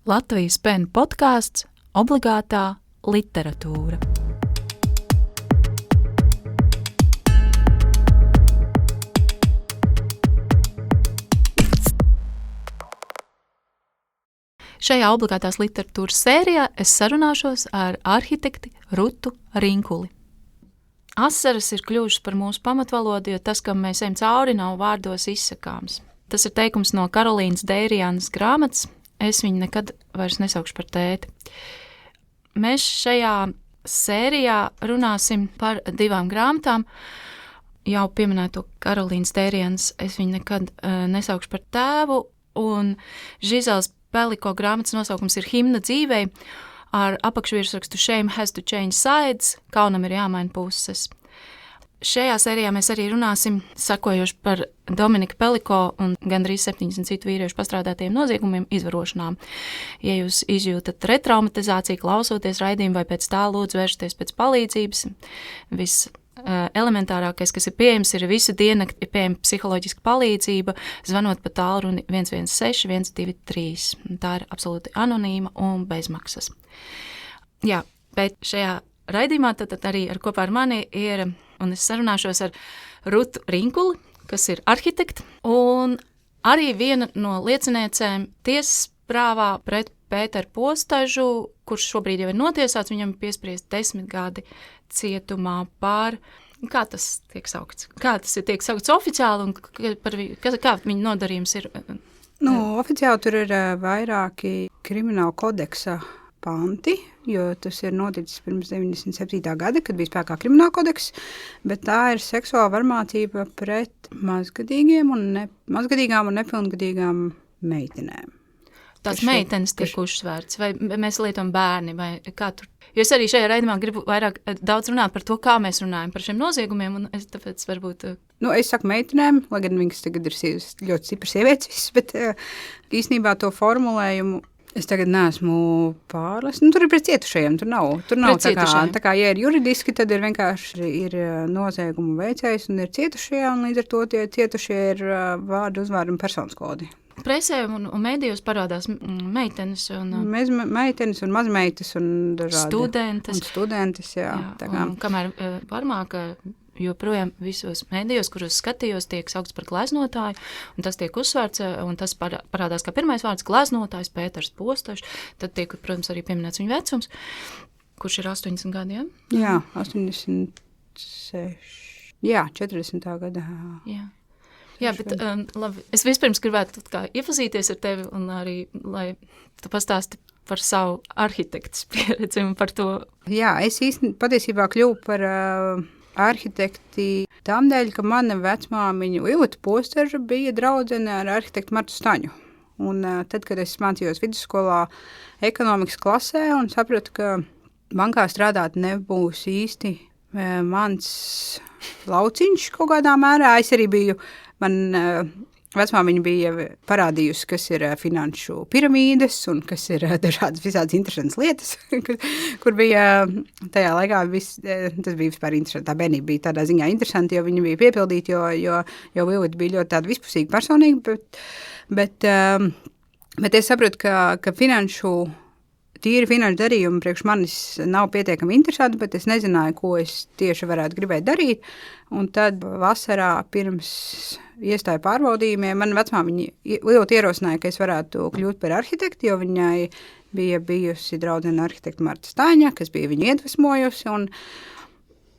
Latvijas PEN podkāsts Obligātā literatūra. Šajā obligātās literatūras sērijā es sarunāšos ar arhitekti Rutu Rinkuli. Asaras ir kļuvušas par mūsu pamatvalodu, jo tas, kam mēs ejam cauri, nav vārdos izsakāms. Tas ir teikums no Karolīnas Deirijānas grāmatas. Es viņu nekad vairs nesaukšu par tēti. Mēs šajā sērijā runāsim par 2 grāmatām. Jau pieminēto Karolīnas Deirijānas es viņu nekad nesaukšu par tēvu, un Žizels Peliko grāmatas nosaukums ir Himna dzīvei, ar apakšvirsrakstu Shame has to change sides, kaunam ir jāmaina puses. Šajā sērijā mēs arī runāsim sekojoši par Dominika Peliko un gandrīz 70 citu vīriešu pastrādātiem noziegumiem izvarošanām. Ja jūs izjūtat retraumatizāciju, klausoties raidījumu vai pēc tā lūdzu vēršaties pēc palīdzības, elementārākais, kas ir pieejams, ir visu diennakti pieejama psiholoģiska palīdzība, zvanot pa tālruni 116 123. Tā ir absolūti anonīma un bezmaksas. Jā, bet šajā raidījumā tad arī kopā ar mani ir, un es sarunāšos ar Rutu Rinkuli, kas ir arhitekti, un arī viena no lieciniecēm tiesas prāvā pret Pēteru Postažu, kurš šobrīd jau ir notiesāts, viņam piespriest 10 gadi cietumā par, kā tas tiek saukts? Kā tas tiek saukts oficiāli un kā viņa nodarījums ir? Oficiāli tur ir vairāki krimināla kodeksa panti, jo tas ir noticis pirms 97. gada, kad bija spēkā krimināla kodeks, bet tā ir seksuāla varmācība pret mazgadīgām un nepilngadīgām meitenēm. Tās meitenes tiek uzsvērts, vai mēs lietojam bērni, vai kā tur? Jo es arī šajā raidījumā gribu daudz runāt par to, kā mēs runājam par šiem noziegumiem, un es tāpēc varbūt... Es saku meitenēm, lai gan viņas tagad ir ļoti stipras sievietes, bet īstenībā to formulējumu es tagad neesmu pārlis. Tur ir pret cietušajiem, tur nav tā kā, ja ir juridiski, tad ir vienkārši noziegumu veicējs un ir cietušie, un līdz ar to tie cietušie ir vārdu, uzvārdu un personas kodi. Presē un mēdījos parādās meitenes un... Meitenes un mazmeitas un dažādi. Studentes, jā. Un kamēr varmāka joprojām visos mēdījos, kuros skatījos, tiek saukts par gleznotāju, un tas tiek uzsvērts, un tas parādās kā pirmais vārds gleznotājs Pēters Postažs, tad tiek, protams, arī pieminēts viņa vecums, kurš ir 80 gadi, ja? Jā, 86. Jā, 40. gadā. Jā, bet labi, es vispirms gribētu iepazīties ar tevi un arī, lai tu pastāsti par savu arhitektas pieredzi un par to. Jā, es patiesībā kļuvu par arhitekti tādēļ, ka mana vecmāmiņa Iveta Postaža bija draudzene ar arhitektu Martu Staņu. Un tad, kad es mācījos vidusskolā ekonomikas klasē un sapratu, ka bankā strādāt nebūs īsti mans lauciņš kaut kādā mērā, es arī biju. Man vecmāmiņa bija parādījusi, kas ir finanšu piramīdas un kas ir dažādas visādas interesantas lietas, kur bija tajā laikā tas bija vispār interesanti. Tā bērnība bija tādā ziņā interesanti, jo viņa bija piepildīta, jo Vilvita bija ļoti tāda vispusīga personīga, bet es saprotu, ka tīri finanšu darījumi priekš manis nav pietiekami interesanti, bet es nezināju, ko es tieši varētu gribēt darīt. Un tad vasarā pirms iestāju pārbaudījumiem man vecmāmiņa ļoti ierosināja, ka es varētu kļūt par arhitekti, jo viņai bija bijusi draudzene arhitekta Marta Staņa, kas bija viņu iedvesmojusi. Un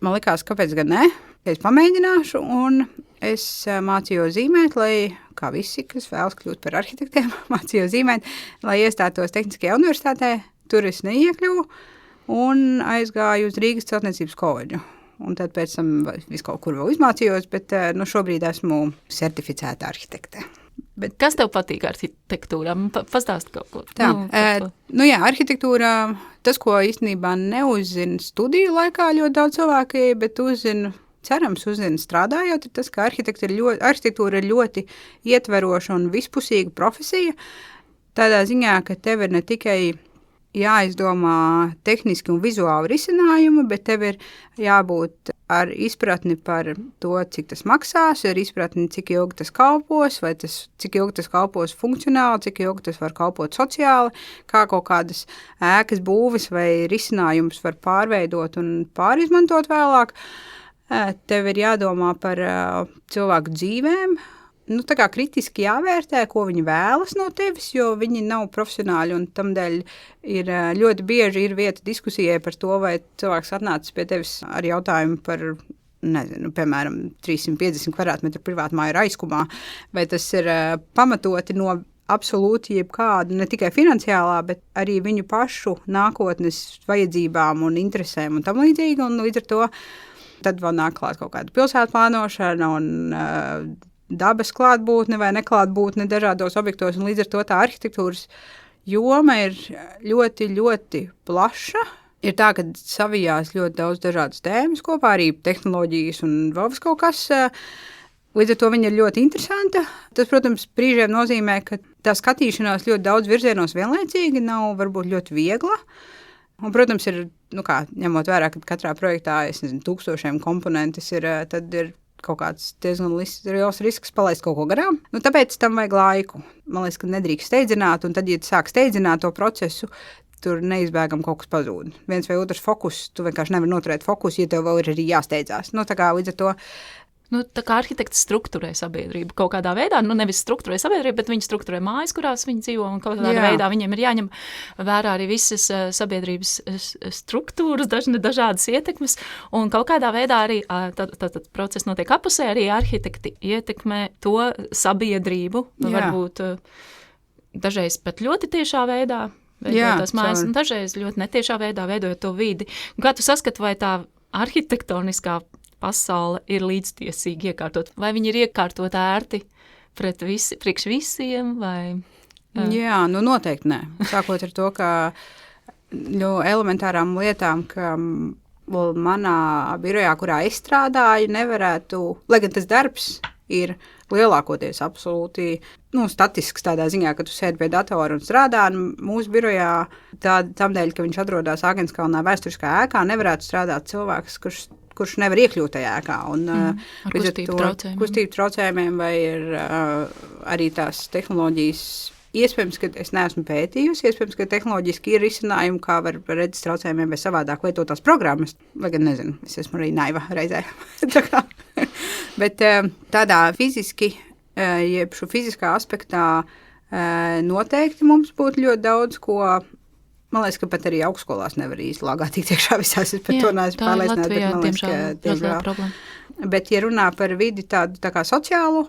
man likās, kāpēc gan ne? Es pamēģināšu, un es mācījos zīmēt, lai, kā visi, kas vēlas kļūt par arhitektiem, mācījos zīmēt, lai iestātos Tehniskajā universitātē. Tur es neiekļuvu un aizgāju uz Rīgas celtniecības koledžu. Un tad pēc tam visu kaut kur vēl izmācījos, bet šobrīd esmu certificēta arhitekte. Bet kas tev patīk arhitektūrā? Pastāsti kaut ko. Arhitektūrā, tas, ko īstenībā neuzzina studiju laikā ļoti daudz cilvēki, bet cerams uzzina strādājot, ir tas, ka arhitektūra ir ļoti ietveroša un vispusīga profesija. Tādā ziņā, ka tev ir ne tikai jāizdomā tehniski un vizuāli risinājumi, bet tev ir jābūt ar izpratni par to, cik tas maksās, ar izpratni, cik ilgi tas kalpos, cik ilgi tas kalpos funkcionāli, cik ilgi tas var kalpot sociāli, kā kaut kādas ēkas būves vai risinājumus var pārveidot un pārizmantot vēlāk. Tev ir jādomā par cilvēku dzīvēm, tā kā kritiski jāvērtē, ko viņi vēlas no tevis, jo viņi nav profesionāļi, un tamdēļ ir ļoti bieži ir vieta diskusijai par to, vai cilvēks atnācis pie tevis ar jautājumu par, piemēram, 350 kvadrātmetru privātu māju Raiskumā, vai tas ir pamatoti no absolūti jebkāda, ne tikai finansiālā, bet arī viņu pašu nākotnes vajadzībām un interesēm un tam līdzīgi, un līdz ar to tad vēl nāk klāt kaut kāda pilsētu plānošana un dabas klātbūtne vai neklātbūtne dažādos objektos, un līdz ar to tā arhitektūras joma ir ļoti, ļoti plaša. Ir tā, ka savijās ļoti daudz dažādas tēmas kopā, arī tehnoloģijas un vēl kaut kas. Līdz ar to viņa ir ļoti interesanta. Tas, protams, brīžiem nozīmē, ka tā skatīšanās ļoti daudz virzienos vienlaicīgi nav varbūt ļoti viegla. Un, protams, ir, ņemot vērā, ka katrā projektā, tūkstošiem komponentes ir, tad ir kaut kāds diezgan liels risks palaist kaut ko garām. Tāpēc tam vajag laiku. Man liekas, ka nedrīkst steidzināt, un tad, ja sāk steidzināt to procesu, tur neizbēgam kaut kas pazūd. Viens vai otrs fokus, tu vienkārši nevari noturēt fokusu, ja tev vēl ir arī jāsteidzās. Tā kā līdz ar to tā kā arhitekts strukturē sabiedrību kaut kādā veidā, nevis strukturē sabiedrību, bet viņi strukturē mājas, kurās viņi dzīvo, un kaut kādā veidā viņiem ir jāņem vērā arī visas sabiedrības struktūras, dažādas ietekmes, un kaut kādā veidā arī tad process notiek apusē, arī arhitekti ietekmē to sabiedrību, varbūt dažreiz pat ļoti tiešā veidā, veidojot tās mājas, un dažreiz ļoti netiešā veidā veidojot to vidi. Un kā tu saskati, vai tā arhitektoniskā pasaule ir līdztiesīgi iekārtot, vai viņi ir iekārtot ērti priekš visiem, vai? Jā, noteikti nē. Sākot ar to, ka elementārām lietām, ka manā birojā, kurā es strādāju, nevarētu, lai gan tas darbs ir lielākoties absolūti statisks tādā ziņā, ka tu sēdi pie datora un strādā. Mūsu birojā tamdēļ, ka viņš atrodas Āgenskalnā vēsturiskā ēkā, nevarētu strādāt cilvēks, kurš nevar iekļūt tajā ēkā. Ar kustību traucējumiem vai ir arī tās tehnoloģijas. Iespējams, ka es neesmu pētījusi, iespējams, ka tehnoloģiski ir risinājumi, kā var redzes traucējumiem vai savādāk lietot tās programmas. Lai gan nezinu, es esmu arī naiva reizē. Bet tādā fiziski, jeb šo fiziskā aspektā noteikti mums būtu ļoti daudz, ko, man liekas, ka pat arī augstskolās nevar īsti lāgā tikt iekšā visās. Es par to neesmu pārliecināta, bet man liekas, ka diemžēl. Bet, ja runā par vidi tādu tā kā sociālu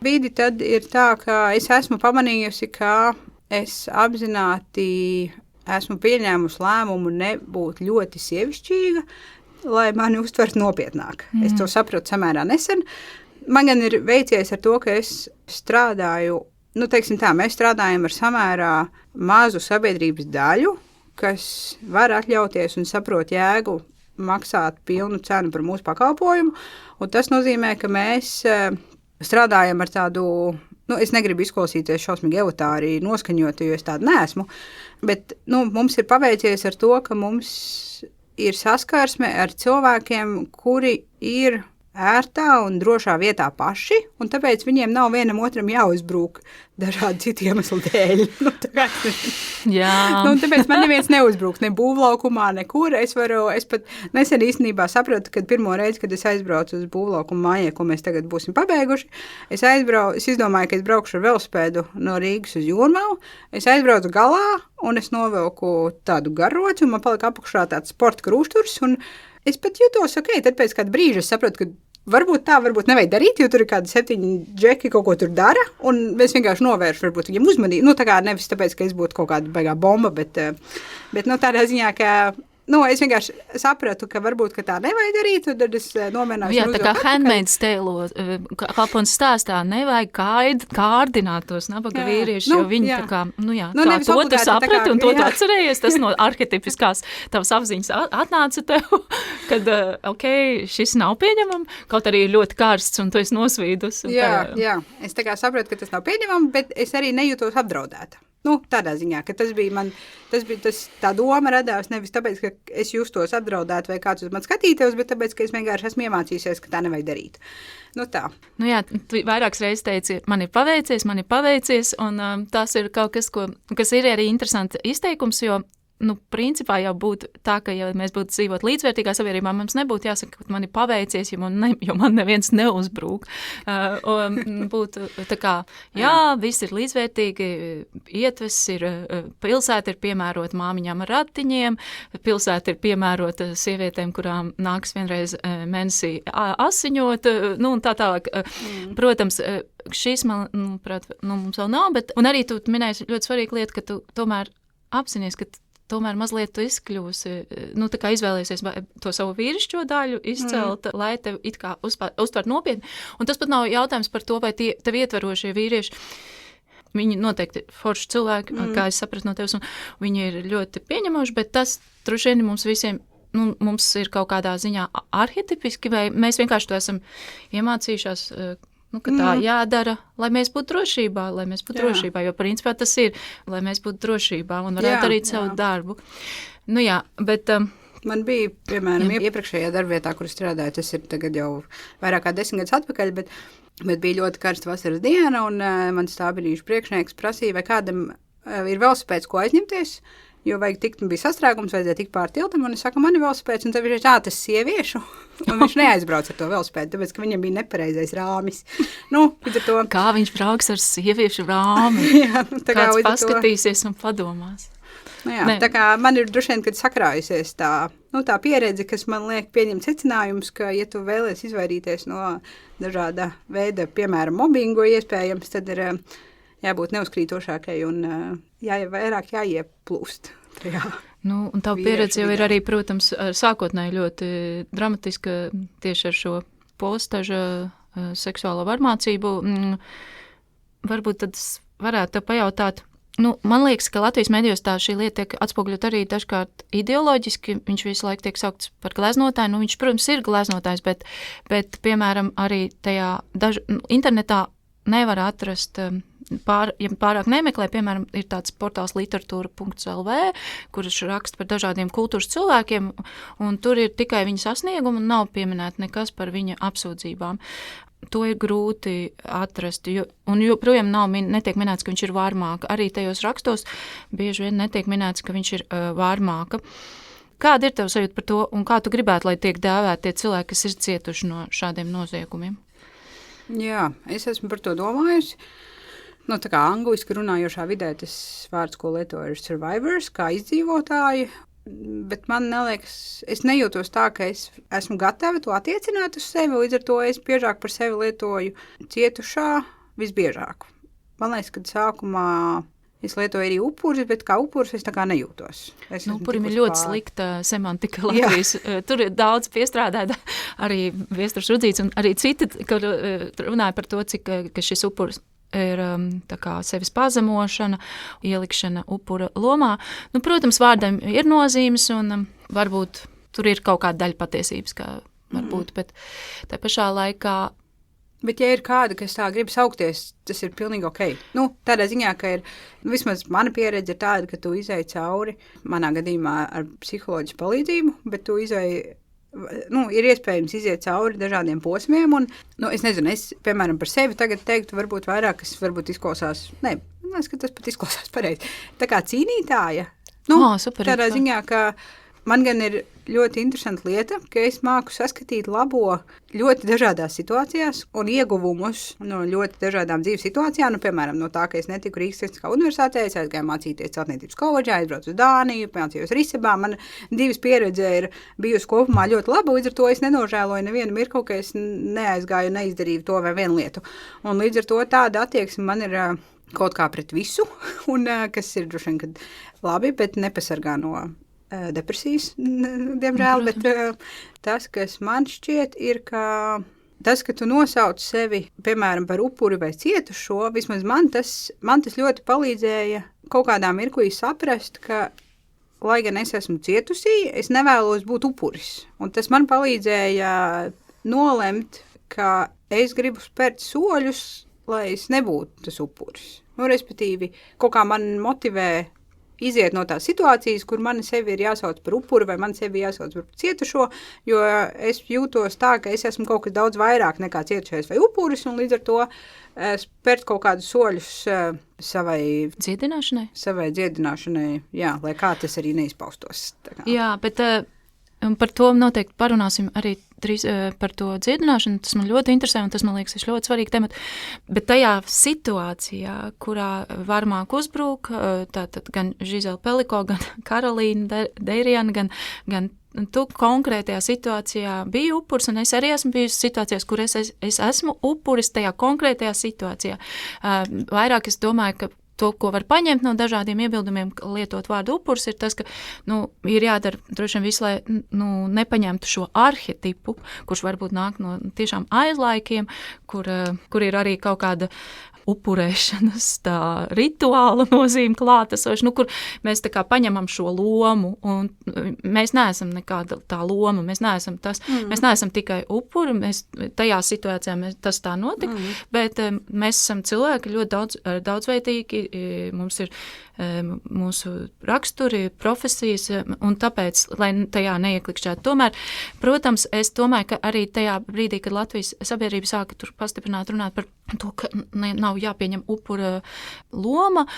vidi, tad ir tā, ka es esmu pamanījusi, ka es apzināti esmu pieņēmusi lēmumu nebūt ļoti sievišķīga, lai mani uztvert nopietnāk. Es to sapratu samērā nesen. Man gan ir veicies ar to, ka es strādāju, teiksim tā, mēs strādājam ar samērā mazu sabiedrības daļu, kas var atļauties un saprot jēgu maksāt pilnu cenu par mūsu pakalpojumu, un tas nozīmē, ka mēs strādājam ar tādu, es negribu izklausīties šausmīgi elitāri noskaņotu, jo es tādu neesmu, bet mums ir paveicies ar to, ka mums ir saskarsme ar cilvēkiem, kuri ir ērtā un drošā vietā paši, un tāpēc viņiem nav vienam otram jāuzbrūk dažādi citi iemesli dēļ. Tāpēc man neviens neuzbrūk ne būvlaukumā, nekur. Es pat nesen īstenībā sapratu, kad pirmo reizi, kad es aizbraucu uz būvlaukumu mājai, ko mēs tagad būsim pabeiguši, es izdomāju, ka es braukšu ar velosipēdu no Rīgas uz Jūrmalu. Es aizbraucu galā, un es novilku tādu garroci, un man palika apakšā tāds sporta krūšturs, un es pat jutos, tad pēc kāda brīža es sapratu, ka varbūt tā, varbūt nevajag darīt, jo tur ir kādi 7 džeki kaut ko tur dara, un es vienkārši novēršu varbūt viņiem uzmanību. Tā kā nevis tāpēc, ka es būtu kaut kāda baigā bomba, bet tādā ziņā, ka es vienkārši sapratu, ka varbūt ka tā nevajag darīt, un tad es nomierināšu. Jā, tā kā Handmaid's Tale kalpones stāstā nevajag kārdināt tos nabaga vīriešus, jo viņi tā kā, kā to tu saprati un to tu atcerējies, tas no arhetipiskās tavas apziņas atnāca tev, kad, šis nav pieņemam, kaut arī ļoti karsts un tu esi nosvīdus. Jā, es tā kā sapratu, ka tas nav pieņemam, bet es arī nejūtos apdraudēta. Tādā ziņā, ka tā doma radās nevis tāpēc, ka es justos apdraudēt vai kāds uz man skatītos, bet tāpēc, ka es vienkārši esmu iemācījusies, ka tā nevajag darīt. Tā. Jā, tu vairākas reizes teici, man ir paveicies, un tas ir kaut kas, kas ir arī interesants izteikums, jo principā jau būtu tā, ka ja mēs būtu dzīvot līdzvērtīgā sabiedrībā, mums nebūtu jāsaka, ka man ir paveicies, jo man neviens neuzbrūk. Būtu tā kā, viss ir līdzvērtīgi, ietves ir, pilsēta ir piemērota māmiņām ar ratiņiem, pilsēta ir piemērota sievietēm, kurām nāks vienreiz mēnesī asiņot, un tā tālāk. Protams, šīs, manuprāt, mums vēl nav, bet, un arī tu minēji ļoti svarīgu lietu, ka tu tomēr apzinies, ka tomēr mazliet tu izkļūsi, tā kā izvēlēsies to savu vīrišķo daļu izcelt, lai tev it kā uztvert nopietni. Un tas pat nav jautājums par to, vai tev ietverošie vīrieši, viņi noteikti forši cilvēki, kā es sapratu no tevis, un viņi ir ļoti pieņemoši, bet tas droši vien mums visiem, mums ir kaut kādā ziņā arhetipiski, vai mēs vienkārši to esam iemācījušās, ka tā jādara, lai mēs būtu drošībā, jo principā tas ir, lai mēs būtu drošībā un varētu darīt savu darbu. Bet... Man bija, piemēram, iepriekšējā darbvietā, kur strādāju, tas ir tagad jau vairāk kā 10 gadus atpakaļ, bet bija ļoti karsta vasaras diena, un mans stābrīšu priekšnieks prasīja, vai kādam ir velosipēds, ko aizņemties, jo vajag tikt, bija sastrēgums, vajadzēja tikt pār tiltam, un es saku, man ir velosipēds, un tad viņš ir tas sieviešu, un viņš neaizbrauc ar to velosipēdu, tāpēc, ka viņam bija nepareizais rāmis. To... Kā viņš brauks ar sieviešu rāmi? Kāds paskatīsies un padomās. Tā kā man ir droši vien, kad sakrājusies tā pieredze, kas man liek pieņemt secinājumus, ka, ja tu vēlies izvairīties no dažāda veida, piemēram, mobbingu iespējams, tad ir jābūt neuzkrītošākai un vairāk jāieplūst. Un tā pieredze jau ir arī, protams, sākotnēji ļoti dramatiska tieši ar šo postaža seksuālo varmācību. Varbūt tad varētu te pajautāt, man liekas, ka Latvijas medijos šī lieta tiek atspoguļot arī dažkārt ideoloģiski, viņš visu laiku tiek saukts par gleznotāju, viņš, protams, ir gleznotājs, bet piemēram, arī tajā internetā nevar atrast, ja pārāk nemeklē, piemēram, ir tāds portāls literatūra.lv, kurš raksta par dažādiem kultūras cilvēkiem, un tur ir tikai viņa sasniegumi un nav pieminēta nekas par viņa apsūdzībām. To ir grūti atrast, un joprojām netiek minēts, ka viņš ir vārmāka. Arī tajos rakstos bieži vien netiek minēts, ka viņš ir vārmāka. Kāda ir tev sajūta par to, un kā tu gribētu, lai tiek dēvēti tie cilvēki, kas ir cietuši no šādiem noziegumiem? Jā, es esmu par to domājusi. Tā kā angliski runājošā vidē tas vārds, ko lietoju, ir survivors, kā izdzīvotāji, bet man neliekas, es nejūtos tā, ka es esmu gatava to attiecināt uz sevi, līdz ar to es biežāk par sevi lietoju cietušā visbiežāk. Man liekas, ka sākumā es lietoju arī upuris, bet kā upuris es tā kā nejūtos. Upurim ir ļoti slikta semantika Latvijas. Tur ir daudz piestrādāta arī Viesturs Rudzīts un arī citi, kur runāja par to, cik ka šis upuris ir tā kā sevis pazemošana, ielikšana upura lomā. Protams, vārdam ir nozīmes un varbūt tur ir kaut kāda daļa patiesības, kā varbūt, bet tā pašā laikā. Bet ja ir kāda, kas tā grib saukties, tas ir pilnīgi ok. Tādā ziņā, ka ir, vismaz mana pieredze ir tāda, ka tu izēji cauri, manā gadījumā ar psiholoģisku palīdzību, bet tu izēji ir iespējams iziet cauri dažādiem posmiem, un, es nezinu, es, piemēram, par sevi tagad teiktu, varbūt vairāk, kas varbūt izklausās, man liekas, ka tas pat izklausās pareizi, tā kā cīnītāja. Tādā ziņā, ka man gan ir ļoti interesanta lieta, ka es māku saskatīt labo ļoti dažādās situācijās un ieguvumus no ļoti dažādām dzīves situācijām, piemēram, no tā, ka es netiku Rīgas Tehniskā universitātē, es aizgāju mācīties celtniecības koledžā, aizbraucu uz Dāniju, mācījos Risebā, man dzīves pieredze ir bijusi kopumā ļoti laba, līdz ar to es nenožēloju nevienu mirkli, ka es neaizgāju, neizdarīju to vai vienu lietu. Un līdz ar to tāda attieksme man ir kaut kā pret visu, un kas ir droši vien, kad labi, bet nepasargā no depresijas, diemžēl, bet tas, kas man šķiet, ir, ka tas, ka tu nosauc sevi, piemēram, par upuri vai cietušo, vismaz man tas ļoti palīdzēja kaut kādā mirklī saprast, ka, lai gan es esmu cietusī, es nevēlos būt upuris. Un tas man palīdzēja nolemt, ka es gribu spērt soļus, lai es nebūtu tas upuris. Respektīvi, kaut kā man motivē iziet no tās situācijas, kur mani sevi ir jāsauc par upuri vai man sevi jāsauc par cietušo, jo es jūtos tā, ka es esmu kaut kas daudz vairāk nekā cietušais vai upuris, un līdz ar to spērt kaut kādus soļus savai dziedināšanai, jā, lai kā tas arī neizpaustos. Jā, bet par to noteikti parunāsim arī drīz par to dziedināšanu. Tas man ļoti interesē, un tas, man liekas, ir ļoti svarīgi temati. Bet tajā situācijā, kurā varmāk uzbrūk, tātad gan Žizela Peliko, gan Karolīna Deiriana, gan tu konkrētajā situācijā biji upuris, un es arī esmu bijusi situācijās, kur es esmu upuris tajā konkrētajā situācijā. Vairāk es domāju, ka to, ko var paņemt no dažādiem iebildumiem, lietot vārdu upuris, ir tas, ka ir jādara droši vien visu, lai nepaņemtu šo arhetipu, kurš varbūt nāk no tiešām aizlaikiem, kur ir arī kaut kāda upurēšanas tā rituāla nozīme klātesoša, kur mēs tā kā paņemam šo lomu, un mēs neesam nekāda tā loma, mēs neesam tas, mēs neesam tikai upuri, tajā situācijā tas tā notika, bet mēs esam cilvēki ļoti daudzveidīgi, mums ir mūsu raksturi, profesijas, un tāpēc, lai tajā neieklikšķētu. Tomēr, protams, es domāju, ka arī tajā brīdī, kad Latvijas sabiedrība sāka tur pastiprināt runāt par to, ka nav jāpieņem upura loma,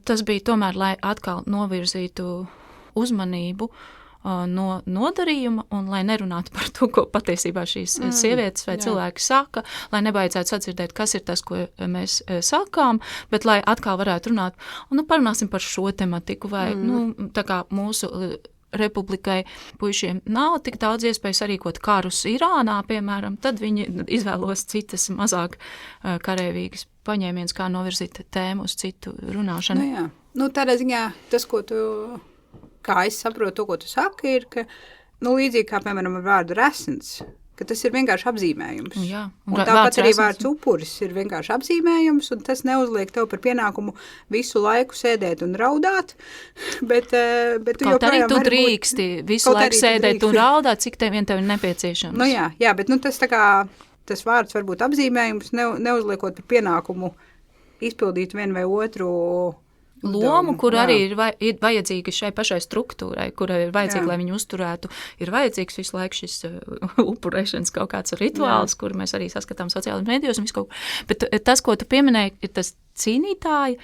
tas bija tomēr, lai atkal novirzītu uzmanību no nodarījuma un lai nerunātu par to, ko patiesībā šīs sievietes vai cilvēki saka, lai nebaidzētu sadzirdēt, kas ir tas, ko mēs sakām, bet lai atkal varētu runāt, un parunāsim par šo tematiku, vai tā kā mūsu republikai puišiem nav tik daudz iespēju sarīkot karus Irānā, piemēram, tad viņi izvēlos citas mazāk karēvīgas paņēmienas, kā novirzīt tēmu uz citu runāšanu. Jā. Tādā ziņā tas, ko tu, kā es saprotu to, ko tu saki, ir, ka, līdzīgi kā, piemēram, ar vārdu resns, ka tas ir vienkārši apzīmējums. Jā, un tāpat arī vārds upuris ir vienkārši apzīmējums, un tas neuzliek tev par pienākumu visu laiku sēdēt un raudāt, bet tu kaut arī tu drīksti visu laiku sēdēt un raudāt, cik tev ir nepieciešams. Jā, bet tas tā kā, tas vārds var būt apzīmējums, neuzliekot par pienākumu izpildīt vienu vai otru lomu, kur arī ir vajadzīga šai pašai struktūrai, kura ir vajadzīga, lai viņu uzturētu, ir vajadzīgs visu laiku šis upurēšanas kaut kāds rituāls, kuru mēs arī saskatām sociālajos medijos un visu kaut ko. Bet tas, ko tu pieminēji, ir tas cīnītāji,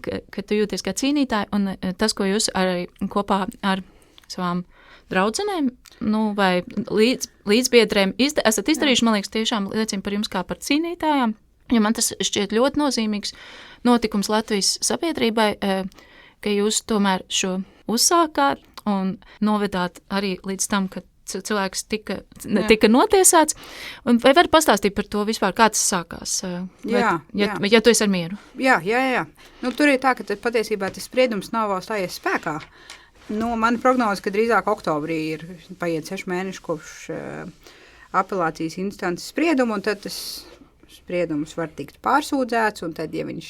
ka tu jūties kā cīnītāji, un tas, ko jūs arī kopā ar savām draudzenēm, vai līdzbiedrēm esat izdarījuši, man liekas, tiešām liecina par jums kā par cīnītājām. Jo man tas šķiet ļoti nozīmīgs notikums Latvijas sabiedrībai, ka jūs tomēr šo uzsākāt un novedāt arī līdz tam, ka cilvēks tika notiesāts. Un vai var pastāstīt par to vispār, kā tas sākās? Ja tu esi ar mieru? Jā. Tur ir tā, ka patiesībā tas spriedums nav vēl stājies spēkā. Mana prognoze, ka drīzāk oktobrī ir paiet 6 mēneši kopš apelācijas instances spriedumu, un tad tas spriedums var tikt pārsūdzēts, un tad, ja viņš,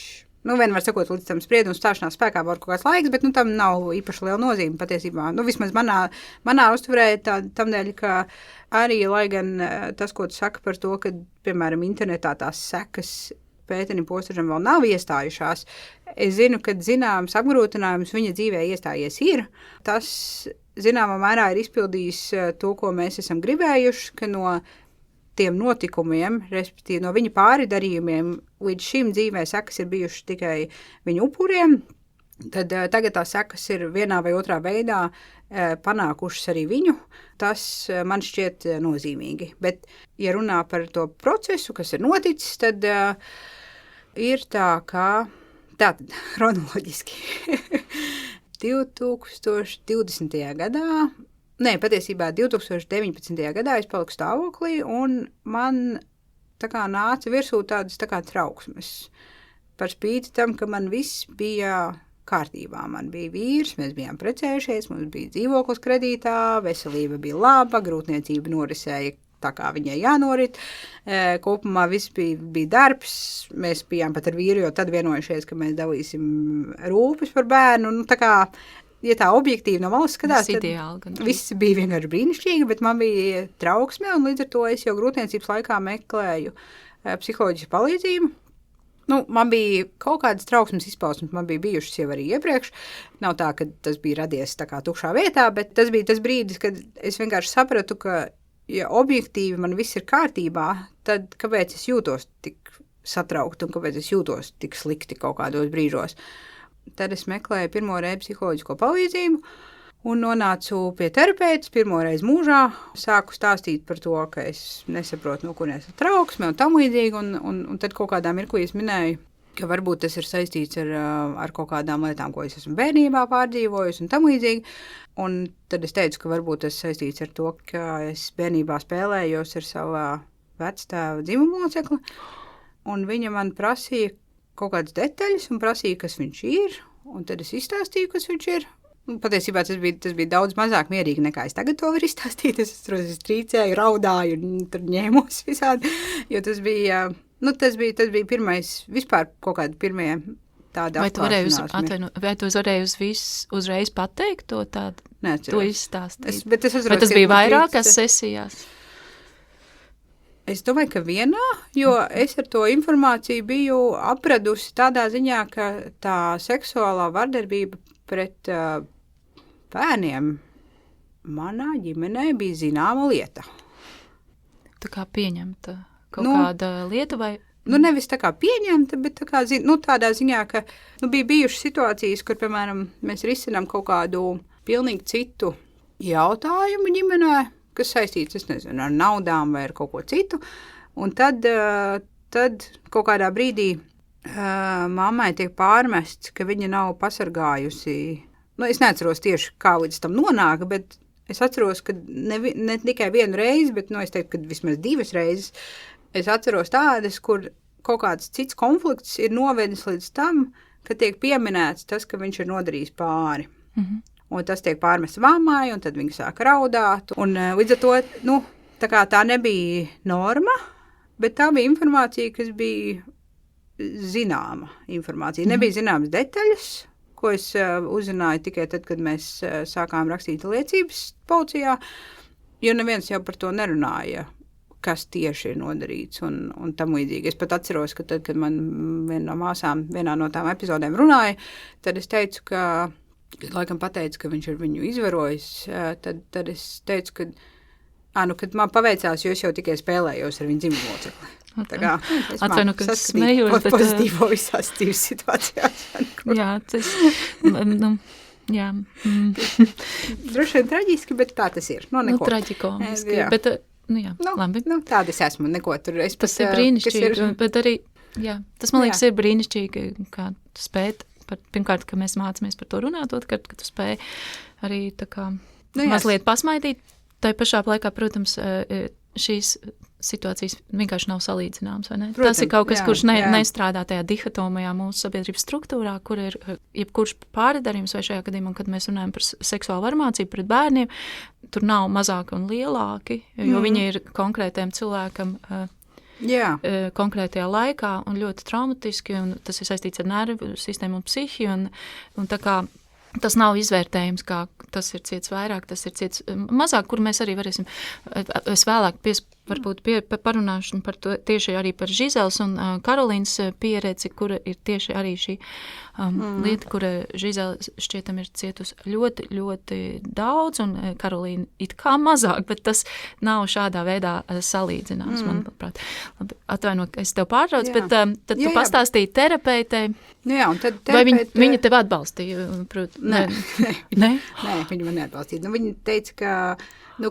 vienmēr sakot, līdz tam spriedumu stāšanās spēkā var kaut kāds laiks, bet, tam nav īpaši liela nozīme patiesībā. Vismaz manā uztverē tamdēļ, ka arī, lai gan tas, ko tu saka par to, ka, piemēram, internetā tās sekas Pēterim Postažam vēl nav iestājušās, es zinu, ka zināms apgrūtinājums viņa dzīvē iestājies ir. Tas, zināmā mērā, ir izpildījis to, ko mēs esam gribējuši, ka no tiem notikumiem, respektīvi no viņa pāridarījumiem, līdz šim dzīvē sekas ir bijušas tikai viņu upuriem, tad tagad tās sekas ir vienā vai otrā veidā panākušas arī viņu. Tas man šķiet nozīmīgi. Bet, ja runā par to procesu, kas ir noticis, tad ir tā, kā tātad chronoloģiski 2020. gadā, patiesībā 2019. gadā es paliku stāvoklī, un man tā kā nāca virsū tādas tā kā trauksmes. Par spīti tam, ka man viss bija kārtībā. Man bija vīrs, mēs bijām precējušies, mums bija dzīvoklis kredītā, veselība bija laba, grūtniecība norisēja tā, kā viņai jānorit. Kopumā viss bija darbs, mēs bijām pat ar vīru, jo tad vienojušies, ka mēs dalīsim rūpes par bērnu. Tā kā, ja tā objektīvi no malas skatās, tad viss bija vienkārši brīnišķīgi, bet man bija trauksme, un līdz ar to es jau grūtniecības laikā meklēju psiholoģisku palīdzību. Man bija kaut kādas trauksmes izpausmes, man bija bijušas jau arī iepriekš. Nav tā, ka tas bija radies tā kā tukšā vietā, bet tas bija tas brīdis, kad es vienkārši sapratu, ka, ja objektīvi man viss ir kārtībā, tad kāpēc es jūtos tik satraukt un kāpēc es jūtos tik slikti kaut kādos brīžos. Tad es meklēju pirmo reizi psiholoģisko palīdzību un nonācu pie terapeita pirmo reizi mūžā. Sāku stāstīt par to, ka es nesaprotu, no kurienes ir trauksme un tam līdzīgi, un tad kaut kādā mirklī es minēju, ka varbūt tas ir saistīts ar kaut kādām lietām, ko es esmu bērnībā pārdzīvojusi un tam līdzīgi. Un tad es teicu, ka varbūt tas saistīts ar to, ka es bērnībā spēlējos ar savā vectēva dzimumu locekli, un viņa man prasīja kaut kādas detaļas un prasīja, kas viņš ir, un tad es izstāstīju, kas viņš ir. Patiesībā tas bija daudz mazāk mierīgi, nekā es tagad to varu izstāstīt. Es trīcēju, raudāju un tur ņēmos visādi, jo tas bija pirmais, vispār kaut kādi pirmie tādi atklāšanās. Vai tu varēji uzreiz pateikt to tādu? Neatceros. To izstāstīt? Bet tas bija vairākās sesijās? Es domāju, ka vienā, jo es ar to informāciju biju apradusi tādā ziņā, ka tā seksuālā vardarbība pret bērniem manā ģimenē bija zināma lieta. Tā kā pieņemta kaut kāda lieta vai? Nevis tā kā pieņemta, bet tā kā, tādā ziņā, ka bija bijušas situācijas, kur, piemēram, mēs risinām kaut kādu pilnīgi citu jautājumu ģimenē, kas saistīts, es nezinu, ar naudām vai ar kaut ko citu. Un tad kaut kādā brīdī mammai tiek pārmests, ka viņa nav pasargājusi. Es neatceros tieši, kā līdz tam nonāka, bet es atceros, ka ne tikai vienu reizi, bet es teiktu, ka vismaz 2 reizes es atceros tādas, kur kaut kāds cits konflikts ir novedis līdz tam, ka tiek pieminēts tas, ka viņš ir nodarījis pāri. Mhm. Un tas tiek pārmests mammai, un tad viņa sāka raudāt. Un līdz ar to, tā nebija norma, bet tā bija informācija, kas bija zināma informācija. Nebija zināmas detaļas, ko es uzzināju tikai tad, kad mēs sākām rakstīt liecības policijā, jo neviens jau par to nerunāja, kas tieši ir nodarīts un tam līdzīgi. Es pat atceros, ka tad, kad man viena no māsām vienā no tām epizodēm runāja, tad es teicu, laikam pateicu, ka viņš ir viņu izvarojis, tad es teicu, kad man paveicās, jo es jau tikai spēlējos ar viņu dzimumu locekli. Tā kā Atvainu, ka smējos, bet pozitīvo visās dzīves situācijās. Jā, tas, jā. Droši vien traģiski, bet tā tas ir. Traģikomiski, bet, jā, labi. Tāda es esmu, neko tur. Tas ir brīnišķīgi, bet arī, jā, tas man liekas ir brīnišķīgi, kā tu spēt, pirmkārt, ka mēs mācāmies par to runāt, otrkārt, ka tu spēj arī tā kā mazliet pasmaidīt. Tā pašā laikā, protams, šīs situācijas vienkārši nav salīdzināmas, vai ne? Protams, tas ir kaut kas, kurš nestrādā tajā dihotomajā mūsu sabiedrības struktūrā, kur ir jebkurš pārdarījums, vai šajā gadījumā, kad mēs runājam par seksuālu varmācību pret bērniem, tur nav mazāki un lielāki, jo viņi ir konkrētiem cilvēkam konkrētajā laikā un ļoti traumatiski, un tas ir saistīts ar nervu sistēmu un psihiju, un tā kā tas nav izvērtējums, kā tas ir ciets vairāk, tas ir ciets mazāk, kur mēs arī varēsim, es vēlāk varbūt parunāšu par to tieši arī par Žizeles un Karolīnas pieredzi, kura ir tieši arī šī lieta, kura Žizele šķietam ir cietus ļoti, ļoti daudz, un Karolīna it kā mazāk, bet tas nav šādā veidā salīdzināms, manuprāt. Labi, atvaino, ka es tev pārtraucu, bet tad tu pastāstīji terapeitei. Un tad vai viņa tev atbalstīja? Nē, viņa man neatbalstīja. Viņa teica,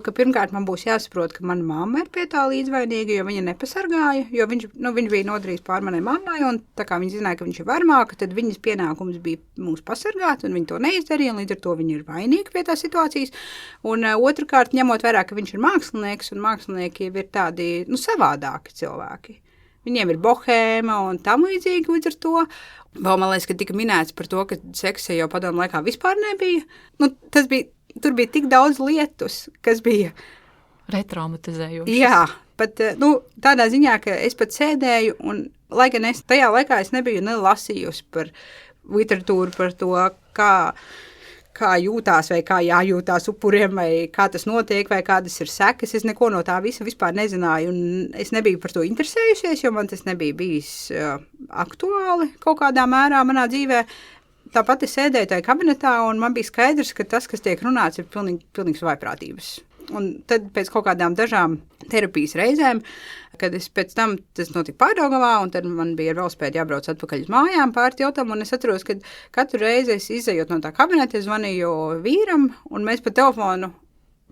ka pirmkārt man būs jāsaprot, ka mana mamma ir pie tā līdzvainīga, jo viņa nepasargāja, jo viņš bija nodarījis pār manai mammai, un tā kā viņa zināja, ka viņš ir varmāka, tad viņas pienākums bija mūs pasargāt, un viņa to neizdarīja, un līdz ar to viņa ir vainīga pie tās situācijas. Un otrkārt, ņemot vērā, ka viņš ir mākslinieks, un mākslinieki ir tādi savādāki cilvēki. Viņiem ir bohēma un tam līdzīgi līdz ar to. Vēl man liekas, ka tika minēts par to, ka seksa jau padomu laikā vispār nebija. Tur bija tik daudz lietus, kas bija retraumatizējošas. Jā, pat tādā ziņā, ka es pat sēdēju, un lai gan tajā laikā es nebiju nelasījusi par literatūru, par to, kā jūtās vai kā jājūtās upuriem, vai kā tas notiek, vai kādas ir sekas. Es neko no tā visa vispār nezināju, un es nebiju par to interesējusies, jo man tas nebija bijis aktuāli kaut kādā mērā manā dzīvē. Tāpat es sēdēju tajā kabinetā, un man bija skaidrs, ka tas, kas tiek runāts, ir pilnīgs vaiprātības. Un tad pēc kaut kādām dažām terapijas reizēm, kad es pēc tam, tas notika Pārdaugavā, un tad man bija ar velospēdu jābrauc atpakaļ uz mājām pārti jautājumu, un es atceros, ka katru reizi es izejot no tā kabineta, es zvanīju vīram, un mēs pa telefonu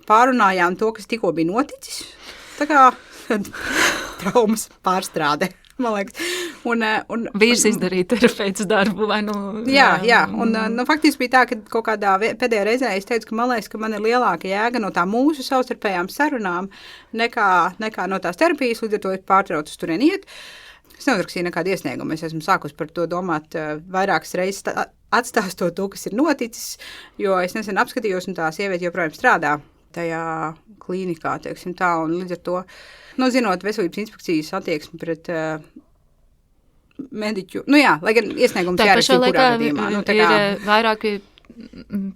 pārunājām to, kas tikko bija noticis. Tā kā traumas pārstrāde. Man liekas. Un vīrs izdarīja terapeitas darbu, vai nu... Jā. Un faktiski bija tā, ka kaut kādā pēdējā reizē es teicu, ka man liekas, ka man ir lielāka jēga no tā mūsu savstarpējām sarunām nekā no tās terapijas, līdz ar to es pārtraucu uz turien iet. Es neuzrakstīju nekādu iesniegumu, es esmu sākus par to domāt vairākas reizes atstāstot to, kas ir noticis, jo es nesen apskatījos, un tā sieviete joprojām strādā tajā klīnikā, teiksim tā, un līdz ar to, zinot veselības inspekcijas attieksmi pret mediķu, lai gan iesniegums jārakstīja kurā gadījumā. Ir vairāki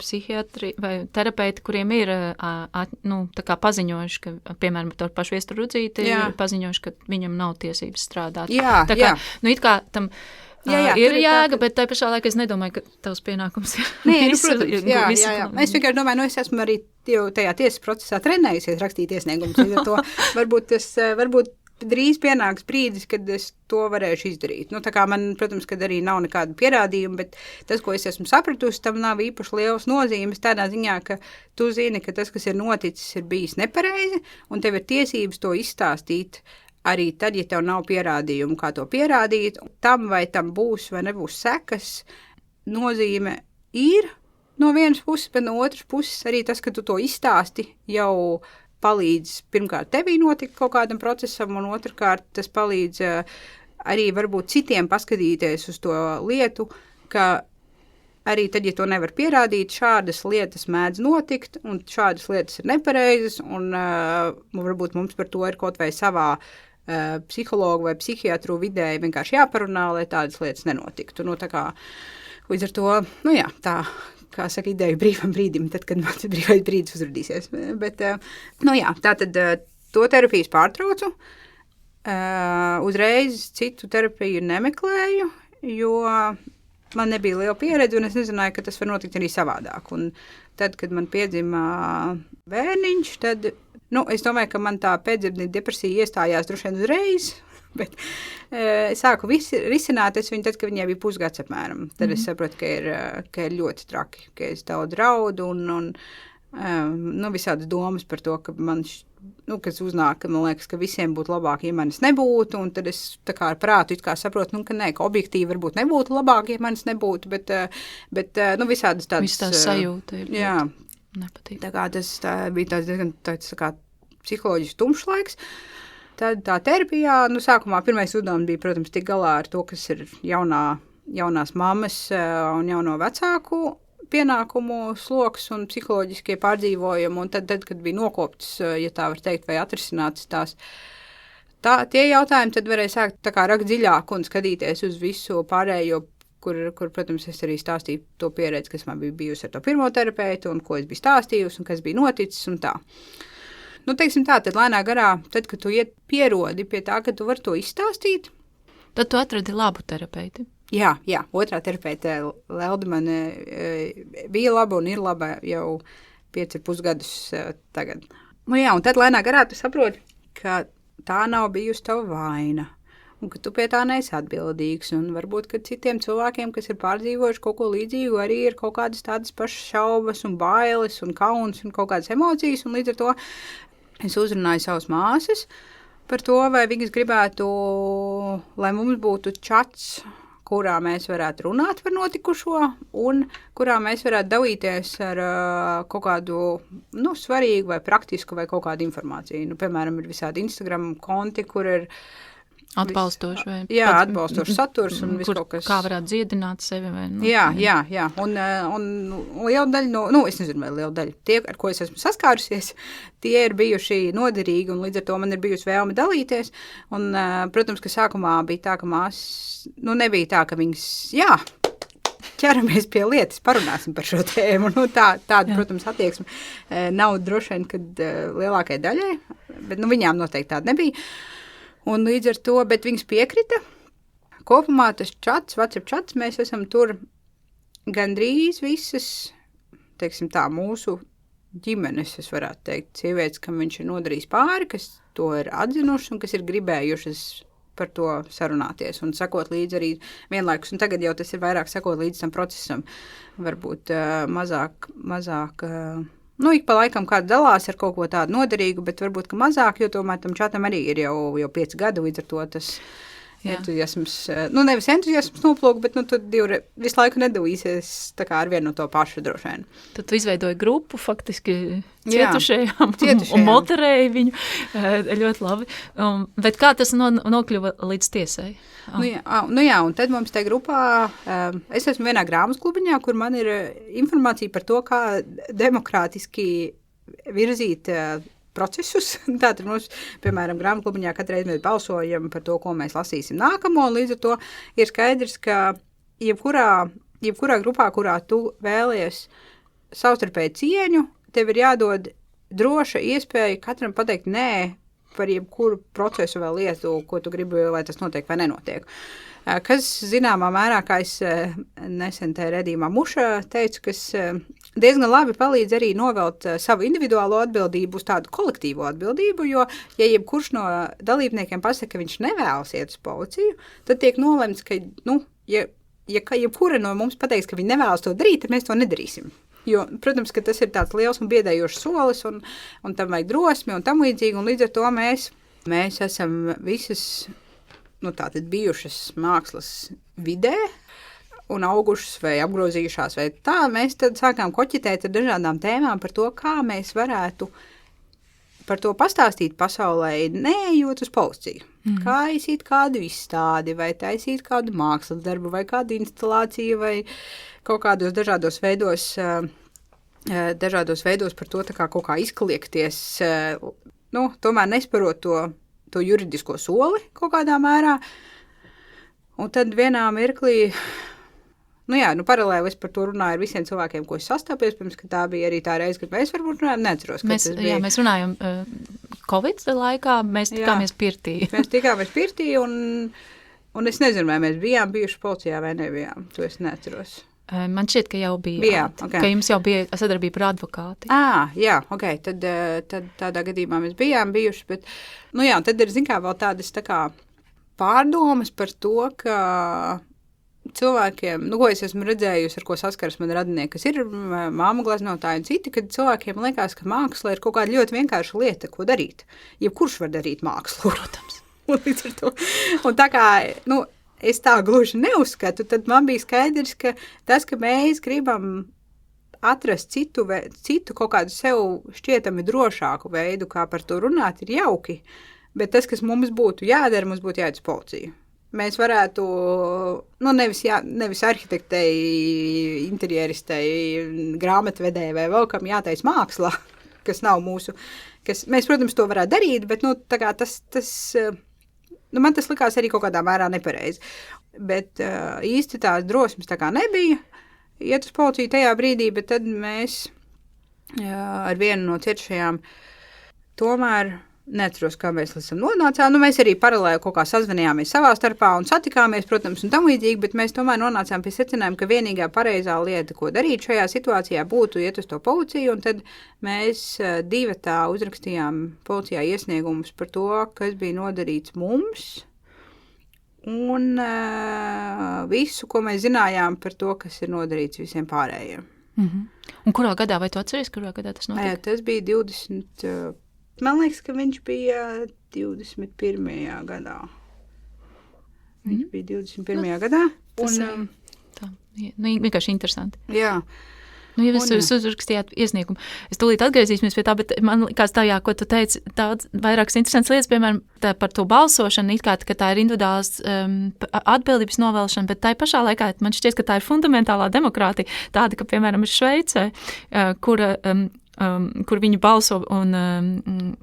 psihiatri vai terapeiti, kuriem ir tā kā paziņojuši, ka, piemēram, to pašu Viesturu Rudzīti paziņojuši, ka viņam nav tiesības strādāt. Tā kā, it kā tam ir jēga, bet tai pašā laikā es nedomāju, ka tavs pienākums ir. Protams, jā. Es vienkārši domāju, es esmu arī tajā tiesas procesā trenējusies rakstīt iesniegumus, līdz ar to varbūt drīz pienāks brīdis, kad es to varēšu izdarīt. Tā kā man, protams, kad arī nav nekāda pierādījuma, bet tas, ko es esmu sapratusi, tam nav īpaši liels nozīmes tādā ziņā, ka tu zini, ka tas, kas ir noticis, ir bijis nepareizi, un tev ir tiesības to izstāstīt arī tad, ja tev nav pierādījumu, kā to pierādīt. Tam vai tam būs vai nebūs sekas, nozīme ir no vienas puses, bet no otras puses arī tas, ka tu to izstāsti, jau palīdz pirmkārt tevī notikt kaut kādam procesam, un otrkārt tas palīdz arī varbūt citiem paskatīties uz to lietu, ka arī tad, ja to nevar pierādīt, šādas lietas mēdz notikt, un šādas lietas ir nepareizas, un varbūt mums par to ir kaut vai savā psihologu vai psihiatru vidē vienkārši jāparunā, lai tādas lietas nenotiktu. Tā kā līdz ar to, tā, kā saka, ideju brīvam brīdim, tad, kad man brīvais brīdis uzradīsies. Bet, tātad to terapijas pārtraucu. Uzreiz citu terapiju nemeklēju, jo man nebija liela pieredze, un es nezināju, ka tas var notikt arī savādāk. Un tad, kad man piedzima bērniņš, tad, es domāju, ka man tā pēcdzemdību depresija iestājās droši vien uzreiz, bet es sāku risināt viņu tad, kad viņai bija pusgads apmēram. Tad es saprotu, ka ir ļoti traki, ka es daudz raudu un visādas domas par to, ka man, kas uznāk, ka man liekas, ka visiem būtu labāk, ja manis nebūtu, un tad es tā kā ar prātu it kā saprotu, ka nē, ka objektīvi varbūt nebūtu labāk, ja manis nebūtu, bet visādas tādas... Viss tās sajūta ir nepatīk. Tā kā tas bija tāds kā psiholoģisks tumšs laiks. Tad tā terapijā, sākumā pirmais uzdevums bija, protams, tik galā ar to, kas ir jaunās mammas un jauno vecāku pienākumu sloks un psiholoģiskie pārdzīvojumi, un tad, kad bija nokopts, ja tā var teikt, vai atrisināts tie jautājumi, tad varēja sākt tā kā rakt dziļāk un skatīties uz visu pārējo, kur, protams, es arī stāstīju to pieredzi, kas man bija bijusi ar to pirmo terapeitu, un ko es biju stāstījusi, un kas bija noticis, un tā. Teiksim tā, tad lēnā garā, tad, kad tu pierodi pie tā, ka tu vari to izstāstīt. Tad tu atradi labu terapeiti. Jā, otrā terapeite Lelda man bija laba un ir laba jau 5,5 gadus tagad. Un tad lēnā garā tu saproti, ka tā nav bijusi tava vaina, un ka tu pie tā neesi atbildīgs, un varbūt, ka citiem cilvēkiem, kas ir pārdzīvojuši kaut ko līdzīgu, arī ir kaut kādas tādas pašas šaubas un bailes un kauns un kaut kādas emocijas, un līdz ar to es uzrunāju savas māsas par to, vai viņas gribētu, lai mums būtu čats, kurā mēs varētu runāt par notikušo un kurā mēs varētu dalīties ar kaut kādu svarīgu vai praktisku vai kaut kādu informāciju. Piemēram, ir visādi Instagram konti, kur ir atbalstoši vai atbalstoši saturs un viss kaut kas. Kā varētu dziedināt sevi vai Jā. Un liela daļa es nezinu, vai liela daļa. Tie, ar ko es esmu saskārusies, tie ir bijuši noderīgi, un līdz ar to man ir bijusi vēlme dalīties. Un, protams, ka sākumā bija tā, ka māsas, nebija tā, ka viņas, ķeramies pie lietas, parunāsim par šo tēmu. Nu, tāda, protams, attieksme nav droši vien, kad lielākai daļai, bet viņām noteikti tāda nebija. Un līdz ar to, bet viņas piekrita. Kopumā tas čats, WhatsApp čats, mēs esam tur gandrīz visas, teiksim tā, mūsu ģimenes, es varētu teikt, sievietes, kam viņš ir nodarījis pāri, kas to ir atzinušas un kas ir gribējušas par to sarunāties un sakot līdzi arī vienlaikus. Un tagad jau tas ir vairāk sakot līdzi tam procesam. Varbūt mazāk, ik pa laikam kāds dalās ar kaut ko tādu noderīgu, bet varbūt, ka mazāk, jo tomēr tam čatam arī ir jau 5 gadi, līdz ar to tas entuziasms, nevis entuziasms noplūk, bet tad visu laiku nedalīsies tā kā ar vienu no to pašu droši vien. Tad tu izveidoji grupu faktiski cietušajām un moderēji viņu. Ļoti labi. Bet kā tas nokļuva līdz tiesai? Un tad mums tajā grupā, es esmu vienā grāmatas klubiņā, kur man ir informācija par to, kā demokrātiski virzīt procesus. Tātad mums, piemēram, grāmatu klubiņā katru reizi mēs balsojam par to, ko mēs lasīsim nākamo, un līdz ar to ir skaidrs, ka jebkurā grupā, kurā tu vēlies savstarpēju cieņu, tev ir jādod droša iespēja katram pateikt nē par jebkuru procesu vai lietu, ko tu gribi, lai tas notiek vai nenotiek. Kas zināmā mērā, kā es nesen te redījumā Muša teicu, kas diezgan labi palīdz arī novelt savu individuālo atbildību uz tādu kolektīvo atbildību, jo, ja jebkurš no dalībniekiem pasaka, ka viņš nevēlas iet uz policiju, tad tiek nolemts, ka, ja jebkura no mums pateiks, ka viņi nevēlas to darīt, tad mēs to nedarīsim. Jo, protams, ka tas ir tāds liels un biedējošs solis, un tam vajag drosmi un tam līdzīgi, un līdz ar to mēs esam visas tātad bijušas mākslas vidē un augušas vai apgrozījušās vai tā, mēs tad sākām koķitēt ar dažādām tēmām par to, kā mēs varētu par to pastāstīt pasaulē, neejot uz policiju. Kā aizīt kādu izstādi, vai taisīt kādu mākslas darbu, vai kādu instalāciju, vai kaut kādos dažādos veidos par to tā kā kaut kā izkliekties, tomēr nesparot to juridisko soli kaut kādā mērā. Un tad vienā mirklī, paralēli es par to runāju ar visiem cilvēkiem, ko es sastāpies, pirms, ka tā bija arī tā reize, kad mēs varbūt runājam, neatceros, kad tas bija. Mēs runājam Covid laikā, mēs tikāmies pirtī. Mēs tikāmies pirtī, un es nezinu, vai mēs bijām bijuši policijā vai nebijām, to es neatceros. Man šķiet, ka jau bija, okay. Ka jums jau bija sadarbība ar advokāti. Jā, ok, tad tādā gadījumā mēs bijām bijuši, bet, tad ir, vēl tādas tā kā pārdomas par to, ka cilvēkiem, ko es esmu redzējusi, ar ko saskaras man radinieki, kas ir māmu gleznotāji un citi, kad cilvēkiem liekas, ka māksla ir kaut kāda ļoti vienkārša lieta, ko darīt. Jebkurš var darīt mākslu, protams. Un līdz ar to, un tā kā, es tā gluži neuzskatu, tad man bija skaidrs, ka tas, ka mēs gribam atrast citu kaut kādu sev šķietami drošāku veidu, kā par to runāt, ir jauki, bet tas, kas mums būtu jādara, mums būtu jāiet uz policiju. Mēs varētu, nevis arhitektei, interjeristei, grāmatvedēji vai vēl kam jātais māksla, kas nav mūsu, mēs, protams, to varētu darīt, bet, tā kā tas man tas likās arī kaut kādā mērā nepareizi. Bet īsti tās drosmes tā kā nebija iet uz policiju tajā brīdī, bet tad mēs ar vienu no cietušajām tomēr neatceros, kā mēs līdz tam nonācām. Mēs arī paralēli kaut kā sazvanījāmies savā starpā un satikāmies, protams, un tam līdzīgi, bet mēs tomēr nonācām pie secinājuma, ka vienīgā pareizā lieta, ko darīt šajā situācijā, būtu iet uz to policiju, un tad mēs divatā uzrakstījām policijā iesniegumus par to, kas bija nodarīts mums, un visu, ko mēs zinājām par to, kas ir nodarīts visiem pārējiem. Un kurā gadā, vai tu atceries, kurā gadā tas notika? Tas bija 20... Man liekas, ka viņš bija 21. gadā. Viņš bija 21. gadā. Tas vienkārši interesanti. Jā. Ja jūs uzrakstījāt iesniegumu, es tūlīt atgriezīsimies pie tā, bet man likās tā, ko tu teici, daudz vairākas interesantas lietas, piemēram, par to balsošanu, it kā, ka tā ir individuāls atbildības novēlšana, bet tai pašā laikā man šķiet, ka tā ir fundamentālā demokrātija, tāda, ka, piemēram, ir Šveicē, kura kur viņi balso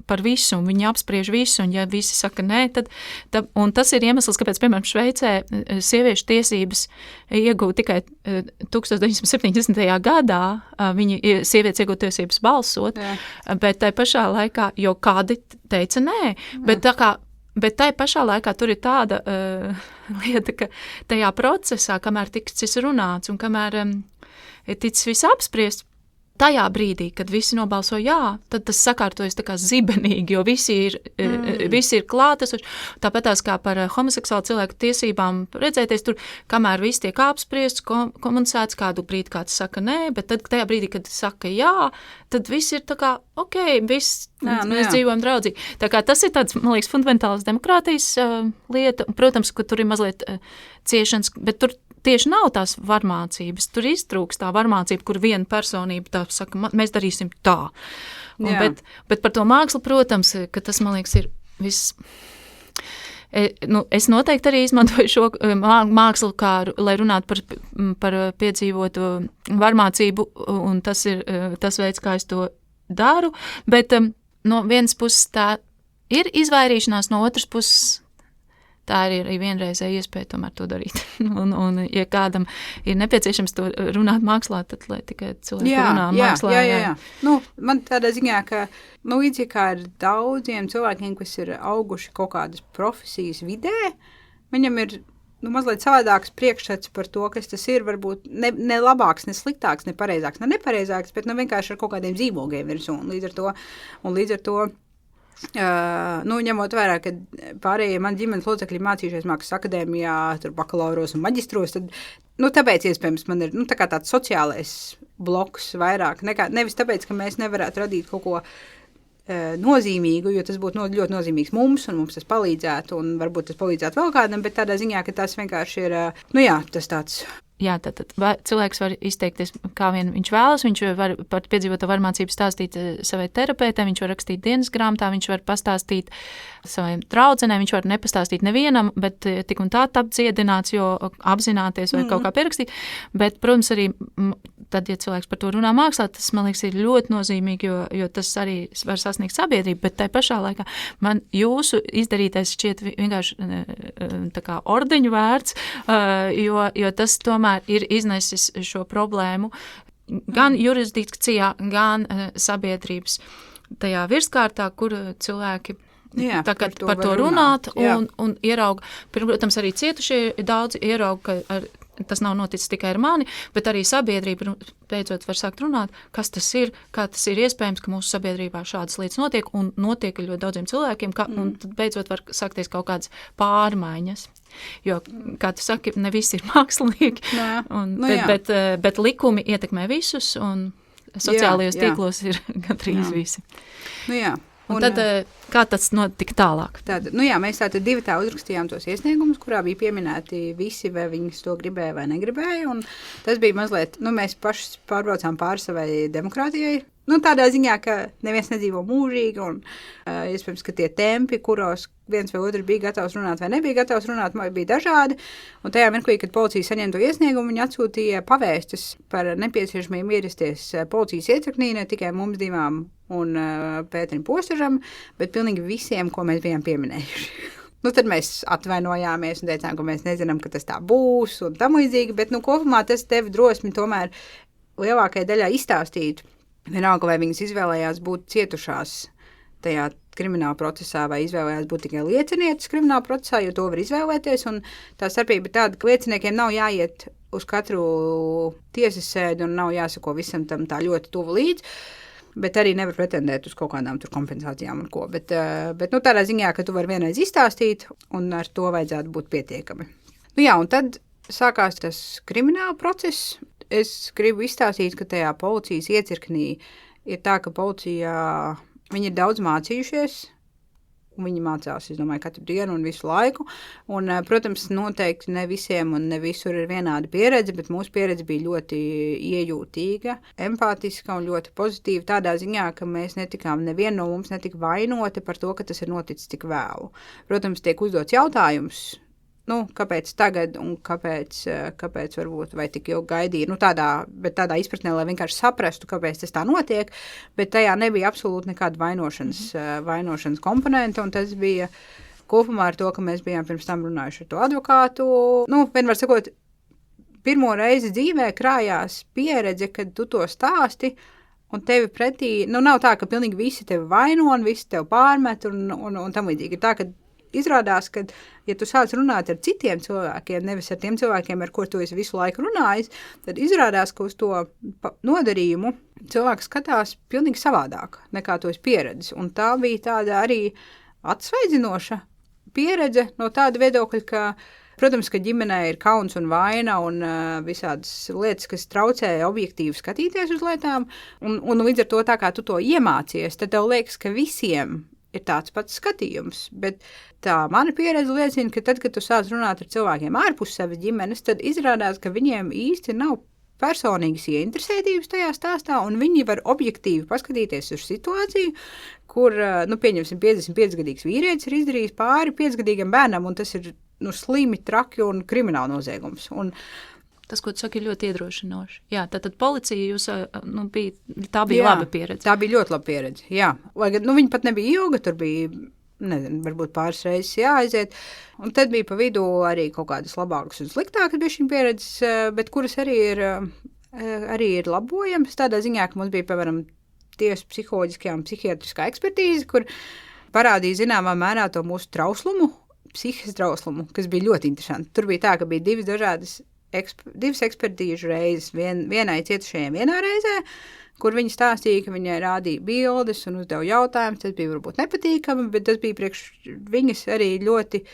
par visu, un viņi apspriež visu, un ja visi saka nē, un tas ir iemesls, kāpēc, piemēram, Šveicē sieviešu tiesības iegūt tikai 1970. Gadā, sievietes iegūt tiesības balsot, bet tai pašā laikā, jo kādi teica nē, bet tai pašā laikā tur ir tāda lieta, ka tajā procesā, kamēr tiks runāts un kamēr ir ticis viss apspriests, tajā brīdī, kad visi nobalso jā, tad tas sakārtojas tā kā zibenīgi, jo visi ir klātesoši. Tāpatās kā par homoseksuālu cilvēku tiesībām redzēties tur, kamēr viss tiek apspriests, komunicēts, kādu brīdi kāds saka nē, bet tad tajā brīdī, kad saka jā, tad viss ir tā kā, mēs dzīvojam draudzīgi. Tā kā tas ir tāds, man liekas, fundamentāls demokrātijas lieta. Protams, ka tur ir mazliet ciešanas, bet tur tieši nav tās varmācības, tur iztrūks tā varmācība, kur viena personība tā saka, mēs darīsim tā. Bet par to mākslu, protams, ka tas, man liekas, ir viss. Es noteikti arī izmantoju šo mākslu, lai runātu par piedzīvotu varmācību, un tas ir tas veids, kā es to daru, bet no vienas puses tā ir izvairīšanās, no otras puses tā ir arī vienreizēja iespēja tomēr to darīt. un ja kādam ir nepieciešams to runāt mākslā, tad lai tikai cilvēki runā mākslā. Jā. Man tādā ziņā, ka līdzīgi kā ir daudziem cilvēkiem, kas ir auguši kaut kādas profesijas vidē, viņam ir mazliet savādāks priekšstats par to, kas tas ir, varbūt ne labāks, ne sliktāks, ne pareizāks, ne nepareizāks, bet vienkārši ar kaut kādiem zīmogiem virsū. Un līdz ar to ņemot vērā, ka pārējie mani ģimenes locekļi mācījušies mākslas akadēmijā, tur bakalauros un maģistros, tad, tāpēc iespējams man ir, tā kā tāds sociālais bloks vairāk, nevis tāpēc, ka mēs nevarētu radīt kaut ko nozīmīgu, jo tas būtu ļoti nozīmīgs mums, un mums tas palīdzētu, un varbūt tas palīdzētu vēl kādam, bet tādā ziņā, ka tas vienkārši ir, tas tāds. Jā, tad cilvēks var izteikties, kā vien viņš vēlas, viņš var par piedzīvoto varmācību stāstīt savai terapeitē, viņš var rakstīt dienas grāmatā, viņš var pastāstīt saviem draudzenēm, viņš var nepastāstīt nevienam, bet tik un tā tapt dziedināts, jo apzināties vai kaut kā pierakstīt, bet, protams, arī tad, ja cilvēks par to runā mākslā, tas, man liekas, ir ļoti nozīmīgi, jo tas arī var sasniegt sabiedrību, bet tai pašā laikā man jūsu izdarītais šķiet vienkārši tā kā ordeņu vērts, jo tas tomēr ir iznesis šo problēmu gan jurisdikcijā, gan sabiedrības tajā virskārtā, kur cilvēki tagad par to runāt un ieraug. Protams, arī cietušie daudzi ieraug, ka tas nav noticis tikai ar mani, bet arī sabiedrība beidzot var sākt runāt, kas tas ir, kā tas ir iespējams, ka mūsu sabiedrībā šādas lietas notiek un notiek ļoti daudziem cilvēkiem, un tad beidzot var sākties kaut kādas pārmaiņas. Jo, kā tu saki, ne visi ir mākslinieki, bet likumi ietekmē visus, un sociālajos tīklos ir gandrīz visi. Un tad, kā tas notika tālāk? Mēs tātad 2 uzrakstījām tos iesniegumus, kurā bija pieminēti visi, vai viņas to gribēja vai negribēja, un tas bija mazliet, mēs paši pārbraucām pāri savai demokrātijai, tādā ziņā, ka neviens nedzīvo mūžīgi, un iespējams, ka tie tempi, kuros viens vai otrs bija gatavs runāt vai nebija gatavs runāt, bija dažādi, un tajā mirklī, kad policija saņem to iesniegumu, viņi atsūtīja pavēstis par nepieciešamību ierasties policijas iecirknī, ne tikai mums 2 un Pēterim Postažam, bet pilnīgi visiem, ko mēs bijām pieminējuši. Tad mēs atvainojāmies un teicām, ka mēs nezinām, ka tas tā būs un tam līdzīgi, bet kopumā tas deva drosmi tomēr lielākajai daļai izstāstīt. Vienalga, vai viņas izvēlējās būt cietušās tajā krimināla procesā vai izvēlējās būt tikai liecinieces krimināla procesā, jo to var izvēlēties, un tā starpība ir tāda, ka lieciniekiem nav jāiet uz katru tiesas sēdi un nav jāsako visam tam tā ļoti tuvu līdz, bet arī nevar pretendēt uz kaut kādām tur kompensācijām un ko. Bet tādā ziņā, ka tu vari vienreiz izstāstīt, un ar to vajadzētu būt pietiekami. Un tad sākās tas krimināla process. Es gribu izstāstīt, ka tajā policijas iecirknī ir tā, ka policijā viņi ir daudz mācījušies, un viņi mācās, es domāju, katru dienu un visu laiku. Un, protams, noteikti ne visiem un ne visur ir vienāda pieredze, bet mūsu pieredze bija ļoti iejūtīga, empātiska un ļoti pozitīva tādā ziņā, ka mēs neviena no mums netika vainota par to, ka tas ir noticis tik vēlu. Protams, tiek uzdots jautājums, kāpēc tagad un kāpēc varbūt vai tik ilgi gaidīja, tādā izpratnē, lai vienkārši saprastu, kāpēc tas tā notiek, bet tajā nebija absolūti nekāda vainošanas komponenta, un tas bija kopumā ar to, ka mēs bijām pirms tam runājuši ar to advokātu. Vienmēr sakot, pirmo reizi dzīvē krājās pieredze, kad tu to stāsti, un tevi pretī, nav tā, ka pilnīgi visi tevi vaino un visi tevi pārmet un tam līdzīgi. Ir tā, ka izrādās, ka, ja tu sāc runāt ar citiem cilvēkiem, nevis ar tiem cilvēkiem, ar ko tu esi visu laiku runājis, tad izrādās, ka uz to nodarījumu cilvēks skatās pilnīgi savādāk, nekā to esi pieredzis. Un tā bija tāda arī atsvaidzinoša pieredze no tāda viedokļa, ka, protams, ka ģimenē ir kauns un vaina un visādas lietas, kas traucē objektīvi skatīties uz lietām, un līdz ar to tā kā tu to iemācies, tad tev liekas, ka visiem ir tāds pats skatījums, bet tā mana pieredze liecina, ka tad, kad tu sāc runāt ar cilvēkiem ārpus savas ģimenes, tad izrādās, ka viņiem īsti nav personīgas ieinteresētības tajā stāstā, un viņi var objektīvi paskatīties uz situāciju, kur, pieņemsim, 55-gadīgs vīrietis ir izdarījis pāri 5-gadīgam bērnam, un tas ir slimi, traki un krimināla noziegums. Un tas, ko tu saki, ir ļoti iedrošinoši. Jā, tātad policija tā bija laba pieredze. Tā bija ļoti laba pieredze, jā. Lai gan, viņa pat nebija ilga, tur bija, varbūt pāris reizes jāaiziet. Un tad bija pa vidu arī kaut kādas labākas un sliktākas bišķiņ pieredzes, bet kuras arī ir labojamas. Tādā ziņā, ka mums bija, piemēram, tiesu psiholoģiskajā un psihiatriskā ekspertīze, kur parādīja zināmā mērā to mūsu trauslumu, psihes trauslumu, kas bija ļoti interesanti. Tur bija tā, ka bija divas ekspertīžu reizes, vienai cietušajiem vienā reizē, kur viņi stāstīja, ka viņai rādīja bildes un uzdeva jautājumus. Tas bija varbūt nepatīkami, bet tas bija priekš viņas arī ļoti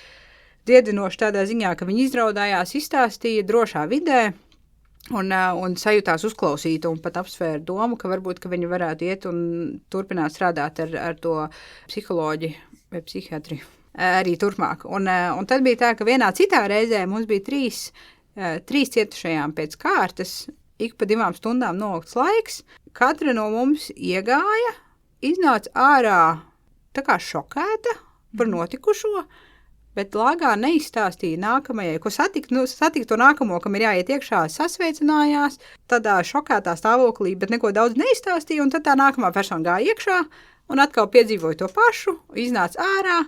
dziedinoši tādā ziņā, ka viņi izraudājās, izstāstīja drošā vidē un sajūtās uzklausīta un pat apsvēra domu, ka varbūt ka viņi varētu iet un turpināt strādāt ar to psiholoģiju vai psihiatriju arī turpmāk. Un tad bija tā, ka vienā citā reizē mums bija trīs cietušajām pēc kārtas, ik pa 2 stundām nolikts laiks. Katra no mums iegāja, iznāca ārā tā kā šokēta par notikušo, bet lāgā neizstāstīja nākamajai, ko satika to nākamo, kam ir jāiet iekšā, sasveicinājās, tādā šokētā stāvoklī, bet neko daudz neizstāstīja, un tad tā nākamā persona gāja iekšā un atkal piedzīvoja to pašu, iznāca ārā,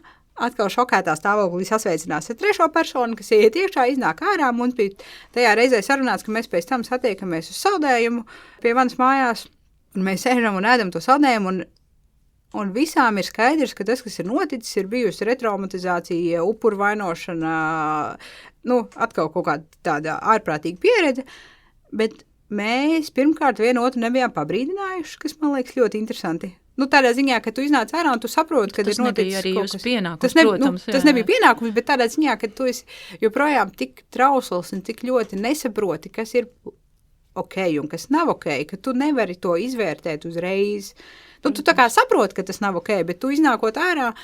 atkal šokētā stāvoklī sasveicinās ar trešo personu, kas iet iekšā, iznāk ārā. Mums bija tajā reizē sarunāts, ka mēs pēc tam satiekamies uz saldējumu pie manas mājās, un mēs sēžam un ēdam to saldējumu, un visām ir skaidrs, ka tas, kas ir noticis, ir bijusi retraumatizācija, upuru vainošana, atkal kaut kāda tāda ārprātīga pieredze, bet mēs pirmkārt vienu otru nebijām pabrīdinājuši, kas man liekas ļoti interesanti. Tādā ziņā, ka tu iznāc ārā un tu saproti, ka ir noticis arī kaut kas. Tas nebija arī jūsu pienākums, protams. Tas nebija pienākums, bet tādā ziņā, ka tu esi joprojām tik trausls un tik ļoti nesaproti, kas ir ok un kas nav ok, ka tu nevari to izvērtēt uzreiz. Tu tā kā saproti, ka tas nav ok, bet tu iznākot ārā,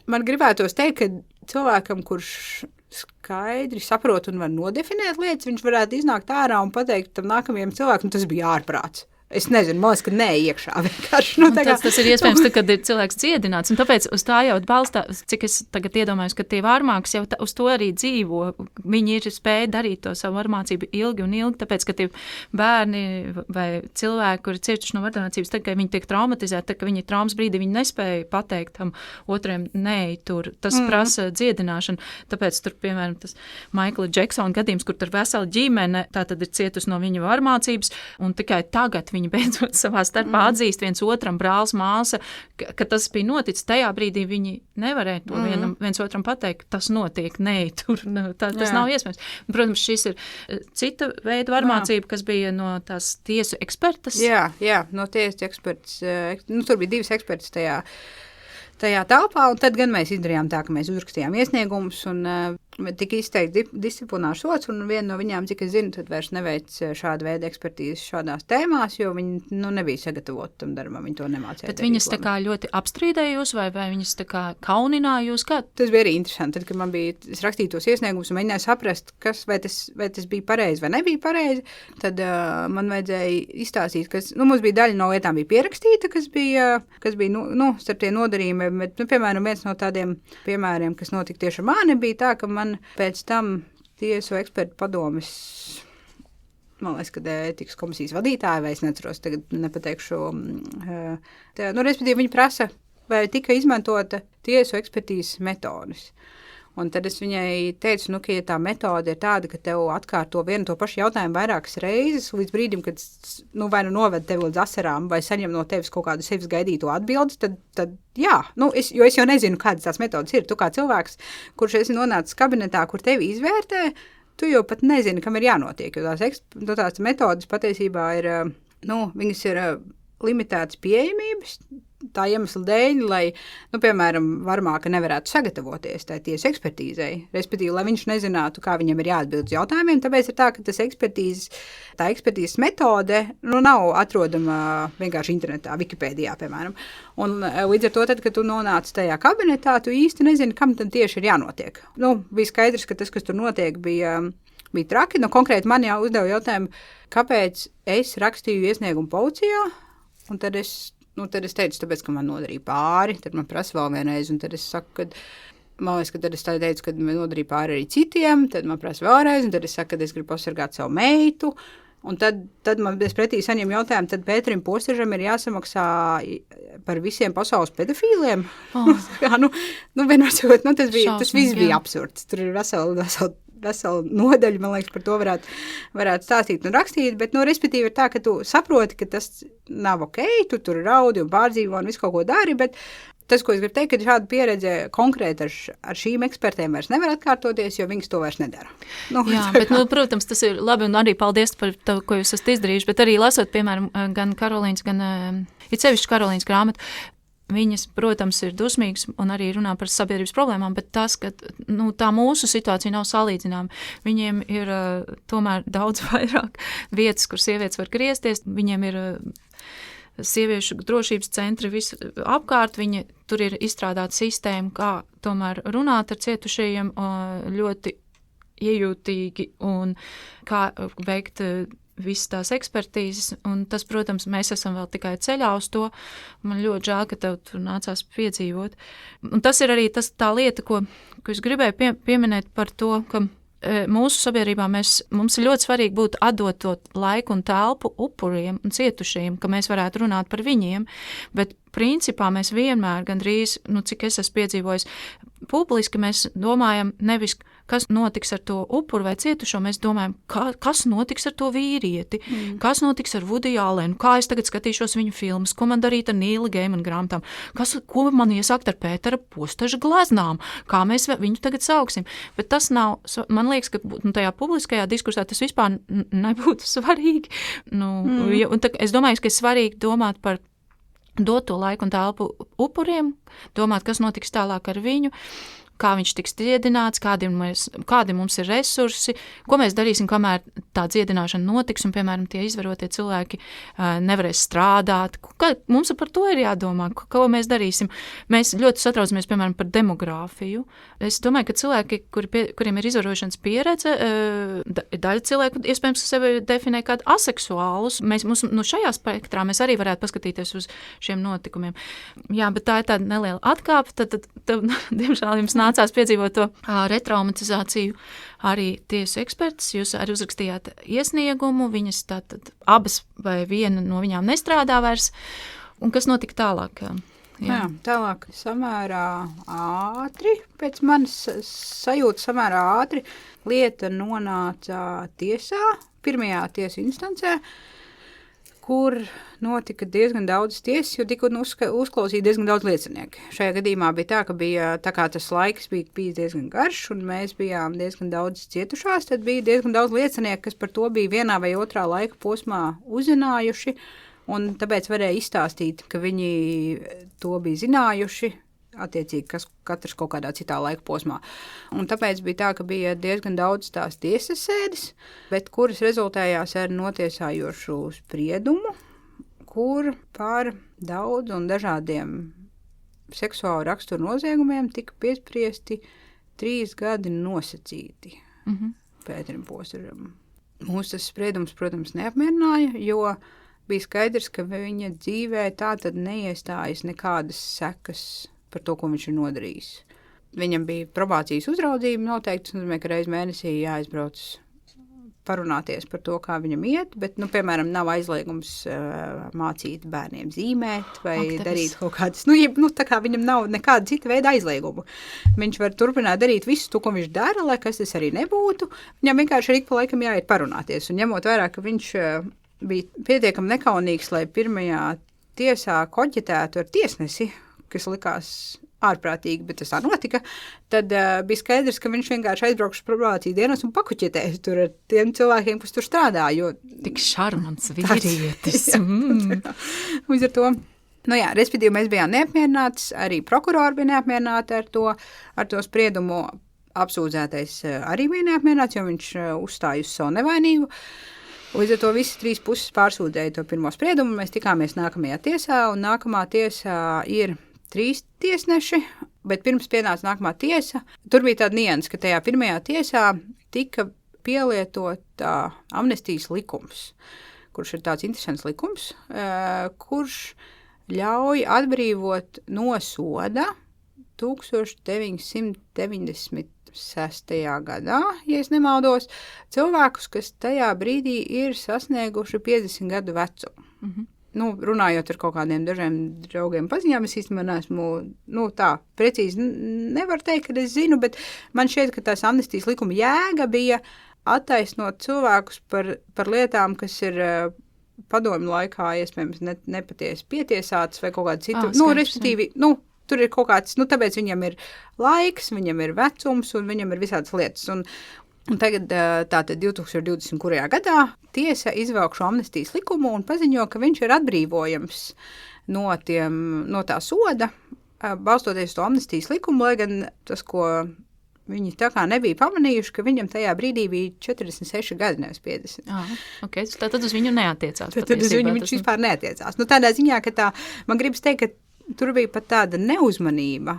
man gribētos teikt, ka cilvēkam, kurš skaidri saprot un var nodefinēt lietas, viņš varētu iznākt ārā un pateikt tam nākamajam cilvēkam, tas bija ārprāts. Es nezinu, man liekas, ka nē, iekšā vienkārši. Tas ir iespējams, kad ir cilvēks ciedināts, un tāpēc uz tā jau balstās, cik es tagad iedomājos, ka tie vārmāks jau uz to arī dzīvo. Viņi ir spēja darīt to savu vārmācību ilgi un ilgi, tāpēc, ka tie bērni vai cilvēki, kuri cietuši no vardarbības, tad, kad viņi tiek traumatizēti, tad, kad viņi ir traumas brīdī, viņi nespēja pateikt tam otriem nē, tur. Tas prasa dziedināšanu. Tāpēc tur, piemēram, tas Maikla Džeksona gadījums, kur tur vesela ģimene, tā tad ir cietusi no viņa vārmācības, un tikai tagad viņi beidzot savā starpā atzīst viens otram, brālis, māsa, ka tas bija noticis. Tajā brīdī viņi nevarēja to viens otram pateikt, tas notiek, tas nav iespējams. Protams, šis ir cita veida vārmācība, kas bija no tās tiesu ekspertas. Jā, no tiesu ekspertas. Tur bija 2 ekspertas tajā telpā, un tad gan mēs izdarījām tā, ka mēs uzrakstījām iesniegumus, un tika izteikti disciplinārs sods, un viena no viņām, cik es zinu, tad vairs neveic šādu veidu ekspertīzes šādās tēmās, jo viņi nebija sagatavoti tam darbam, viņi to nemācīja. Bet viņas tā kā ļoti apstrīdēja jūs, vai viņas tā kā kaunināja jūs? Kā? Tas bija arī interesanti, tad, kad man bija, es rakstīju tos iesniegumus un mēģināju saprast, vai tas bija pareizi vai nebija pareizi, tad man vajadzēja izstāstīt, kas, mums bija daļa no lietām bija pierakstīta, kas bija starp tie nodarījumi, bet, piemēram, viens no tādiem piemēriem, kas notika tieši ar mani, bija tā, ka man man pēc tam tiesu ekspertu padomes, man liekas, kad ētikas komisijas vadītāja, vai es neceros, tagad nepateikšu, respektīvi viņi prasa, vai tika izmantota tiesu ekspertīzes metodas. Un tad es viņai teicu, ka ja tā metode ir tāda, ka tev atkārto vienu to pašu jautājumu vairākas reizes, līdz brīdim, kad vai noved tevi līdz asarām, vai saņem no tevis kaut kādu sevis gaidīto atbildi, tad jā, jo es jau nezinu, kādas tās metodas ir. Tu kā cilvēks, kurš esi nonācis kabinetā, kur tevi izvērtē, tu jau pat nezini, kam ir jānotiek, jo tās metodas patiesībā ir, viņas ir limitētas pieejamības, tā iemesla dēļ, lai, piemēram, varmāka nevarētu sagatavoties tai tiesu ekspertīzei, respektīvi, lai viņš nezinātu, kā viņam ir jāatbild uz jautājumiem, tāpēc ir tā, ka tā ekspertīzes metode, nav atrodama vienkārši internetā, Wikipēdijā, piemēram. Un līdz ar to, tad, kad tu nonāc tajā kabinetā, tu īsti nezini, kam tad tieši ir jānotiek. Bija skaidrs, ka tas, kas tur notiek, bija traki. Konkrēti man jau uzdeva jautājumu, kāpēc es rakstīju iesniegumu policijā, un tad es teicu, tāpēc, ka man nodarīja pāri, tad man prasa vēl vienreiz, un tad es saku, ka man liekas, ka tad es teicu, ka man nodarīja pāri arī citiem, tad man prasa vēlreiz, un tad es saku, ka es gribu pasargāt savu meitu, un tad man pretī saņem jautājumu, tad Pēterim Postežam ir jāsamaksā par visiem pasaules pedofīliem. Vienmēr, tas viss bija absurds, tur ir vesela nodaļa, man liekas, par to varētu stāstīt un rakstīt, bet, respektīvi ir tā, ka tu saproti, ka tas nav ok, tu tur raudi un pārdzīvo un visu kaut ko dari, bet tas, ko es gribu teikt, ka šāda pieredze konkrēti ar šīm ekspertēm vairs nevar atkārtoties, jo viņas to vairs nedara. Jā, bet, protams, tas ir labi un arī paldies par to, ko jūs esat izdarījuši, bet arī lasot, piemēram, gan Karolīnas, gan it sevišķi Karolīnas grāmatu, viņas, protams, ir dusmīgas un arī runā par sabiedrības problēmām, bet tas, ka tā mūsu situācija nav salīdzināma. Viņiem ir tomēr daudz vairāk vietas, kur sievietes var griezties. Viņiem ir sieviešu drošības centri apkārt. Tur ir izstrādāta sistēma, kā tomēr runāt ar cietušajiem ļoti iejūtīgi un kā veikt visas tās ekspertīzes, un tas, protams, mēs esam vēl tikai ceļā uz to. Man ļoti žēl, ka tev tur nācās piedzīvot. Un tas ir arī tā lieta, ko es gribēju pieminēt par to, ka mūsu sabiedrībā mums ir ļoti svarīgi būt atdot to laiku un telpu upuriem un cietušajiem, ka mēs varētu runāt par viņiem, bet principā mēs vienmēr gandrīz, cik es esmu piedzīvojis, publiski mēs domājam nevis, kas notiks ar to upuru vai cietušo, mēs domājam, kas notiks ar to vīrieti, kas notiks ar Vudiju Allenu, kā es tagad skatīšos viņu filmas, ko man darīt ar Nīla Geimana grāmatām, ko man iesākt ar Pētera Posteža gleznām, kā mēs viņu tagad sauksim. Bet tas nav, man liekas, ka tajā publiskajā diskursā tas vispār nebūtu svarīgi. Es domāju, ka ir svarīgi domāt par dot to laiku un telpu upuriem, domāt, kas notiks tālāk ar viņu, kā viņš tiks dziedināts, kādi mums ir resursi, ko mēs darīsim, kamēr tā dziedināšana notiks, un, piemēram, tie izvarotie cilvēki nevarēs strādāt. Mums par to ir jādomā, ko mēs darīsim. Mēs ļoti satraucamies, piemēram, par demogrāfiju. Es domāju, ka cilvēki, kuriem ir izvarošanas pieredze, daļa cilvēku, iespējams, sevi definē kā aseksuālus. Mums šajā spektrā mēs arī varētu paskatīties uz šiem notikumiem. Jā, bet tā ir tāda neliela atkāpe, tad diemžēl jums nācās piedzīvot to retraumatizāciju. Arī tiesu eksperts, jūs arī uzrakstījāt iesniegumu, viņas tātad abas vai viena no viņām nestrādā vairs. Un kas notika tālāk? Jā, tālāk samērā ātri, pēc manas sajūtas samērā ātri, lieta nonāca tiesā, pirmajā tiesu instancē, kur notika diezgan daudz tiesas, jo tika uzklausīja diezgan daudz liecinieku. Šajā gadījumā bija tā, ka tā kā tas laiks bija diezgan garš, un mēs bijām diezgan daudz cietušās, tad bija diezgan daudz liecinieku, kas par to bija vienā vai otrā laika posmā uzzinājuši, un tāpēc varēja izstāstīt, ka viņi to bija zinājuši, attiecīgi, katrs kaut kādā citā laika posmā. Un tāpēc bija tā, ka bija diezgan daudz tās tiesas sēdes, bet kuras rezultējās ar notiesājošu spriedumu, kur par daudz un dažādiem seksuālu raksturu noziegumiem tika piespriesti 3 gadi nosacīti Pēterim Postežam. Mūs tas spriedums, protams, neapmierināja, jo bija skaidrs, ka viņa dzīvē tā tad neiestājas nekādas sekas par to, ko viņš ir nodarījis. Viņam bija probācijas uzraudzība noteikti, tas nozīmē, ka reiz mēnesī jāizbrauc parunāties par to, kā viņam iet, bet, piemēram, nav aizliegums mācīt bērniem zīmēt vai darīt kaut kādas, tā kā viņam nav nekāda cita veida aizliegumu. Viņš var turpināt darīt visu to, ko viņš dara, lai kas tas arī nebūtu. Viņam vienkārši ik pa laikam jāiet parunāties, un ņemot vērā, ka viņš bija pietiekami nekaunīgs, lai pirmajā tiesā koģitētu ar tiesnesi, kas likās ārprātīgi, bet tas tā notika, tad bija skaidrs, ka viņš vienkārši aizbraukšu probācijas dienas un pakuķetēs tur ar tiem cilvēkiem, kas tur strādā, jo... Tik šarmants vīrietis. Līdz ar to, respektīvi mēs bijām neapmierināts, arī prokurori bija neapmierināti ar to spriedumu, apsūdzētais arī bija neapmierināts, jo viņš uzstāja uz savu nevainību. Līdz ar to visas 3 puses pārsūdzēja to pirmo spriedumu, mēs tikāmies nākamajā tiesā, un nākamā tiesā ir 3 tiesneši, bet pirms pienāca nākamā tiesa, tur bija tāda nianses, ka tajā pirmajā tiesā tika pielietota amnestijas likums, kurš ir tāds interesants likums, kurš ļauj atbrīvot no soda 1996. gadā, ja es nemaldos, cilvēkus, kas tajā brīdī ir sasnieguši 50 gadu vecumu. Mhm. Runājot ar kaut kādiem dažiem draugiem paziņām, es īstenībā neesmu, tā precīzi nevaru teikt, ka es zinu, bet man šķiet, ka tās amnestijas likuma jēga bija attaisnot cilvēkus par lietām, kas ir padomju laikā, iespējams, nepatiesi pietiesātas vai kaut kādu citu, respektīvi, tur ir kaut kāds, tāpēc viņam ir laiks, viņam ir vecums un viņam ir visādas lietas. Un tagad, tātad 2020. gadā, tiesa izvelk šo amnestijas likumu un paziņo, ka viņš ir atbrīvojams no tā soda, balstoties to amnestijas likumu, lai gan tas, ko viņi tā kā nebija pamanījuši, ka viņam tajā brīdī bija 46 gadi, nevis 50. Okay. Tātad uz viņu neatiecās. Tad uz viņu viņš vispār neatiecās. Tādā ziņā, ka man gribas teikt, ka tur bija pat tāda neuzmanība,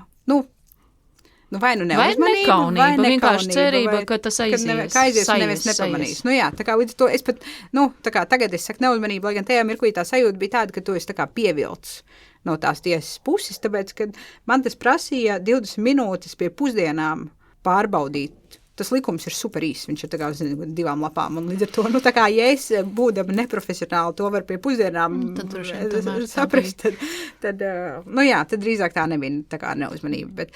vai neuzmanība, vai vienkārši cerība, ka tas aizies. Ka aizies un neviens nepamanīs. Tā kā līdz to es pat, tā kā tagad es saku neuzmanību, lai gan tajā mirklī tā sajūta bija tāda, ka to es tā kā pievilcu no tās tiesas puses, tāpēc, ka man tas prasīja 20 minūtes pie pusdienām pārbaudīt. Tas likums ir super īss, viņš ir tā kā uz 2 lapām, un līdz ar to, tā kā, ja es būdama neprofesionāli to var pie pusdienām saprast, tad drīzāk tā nebija tā kā neuzmanība, bet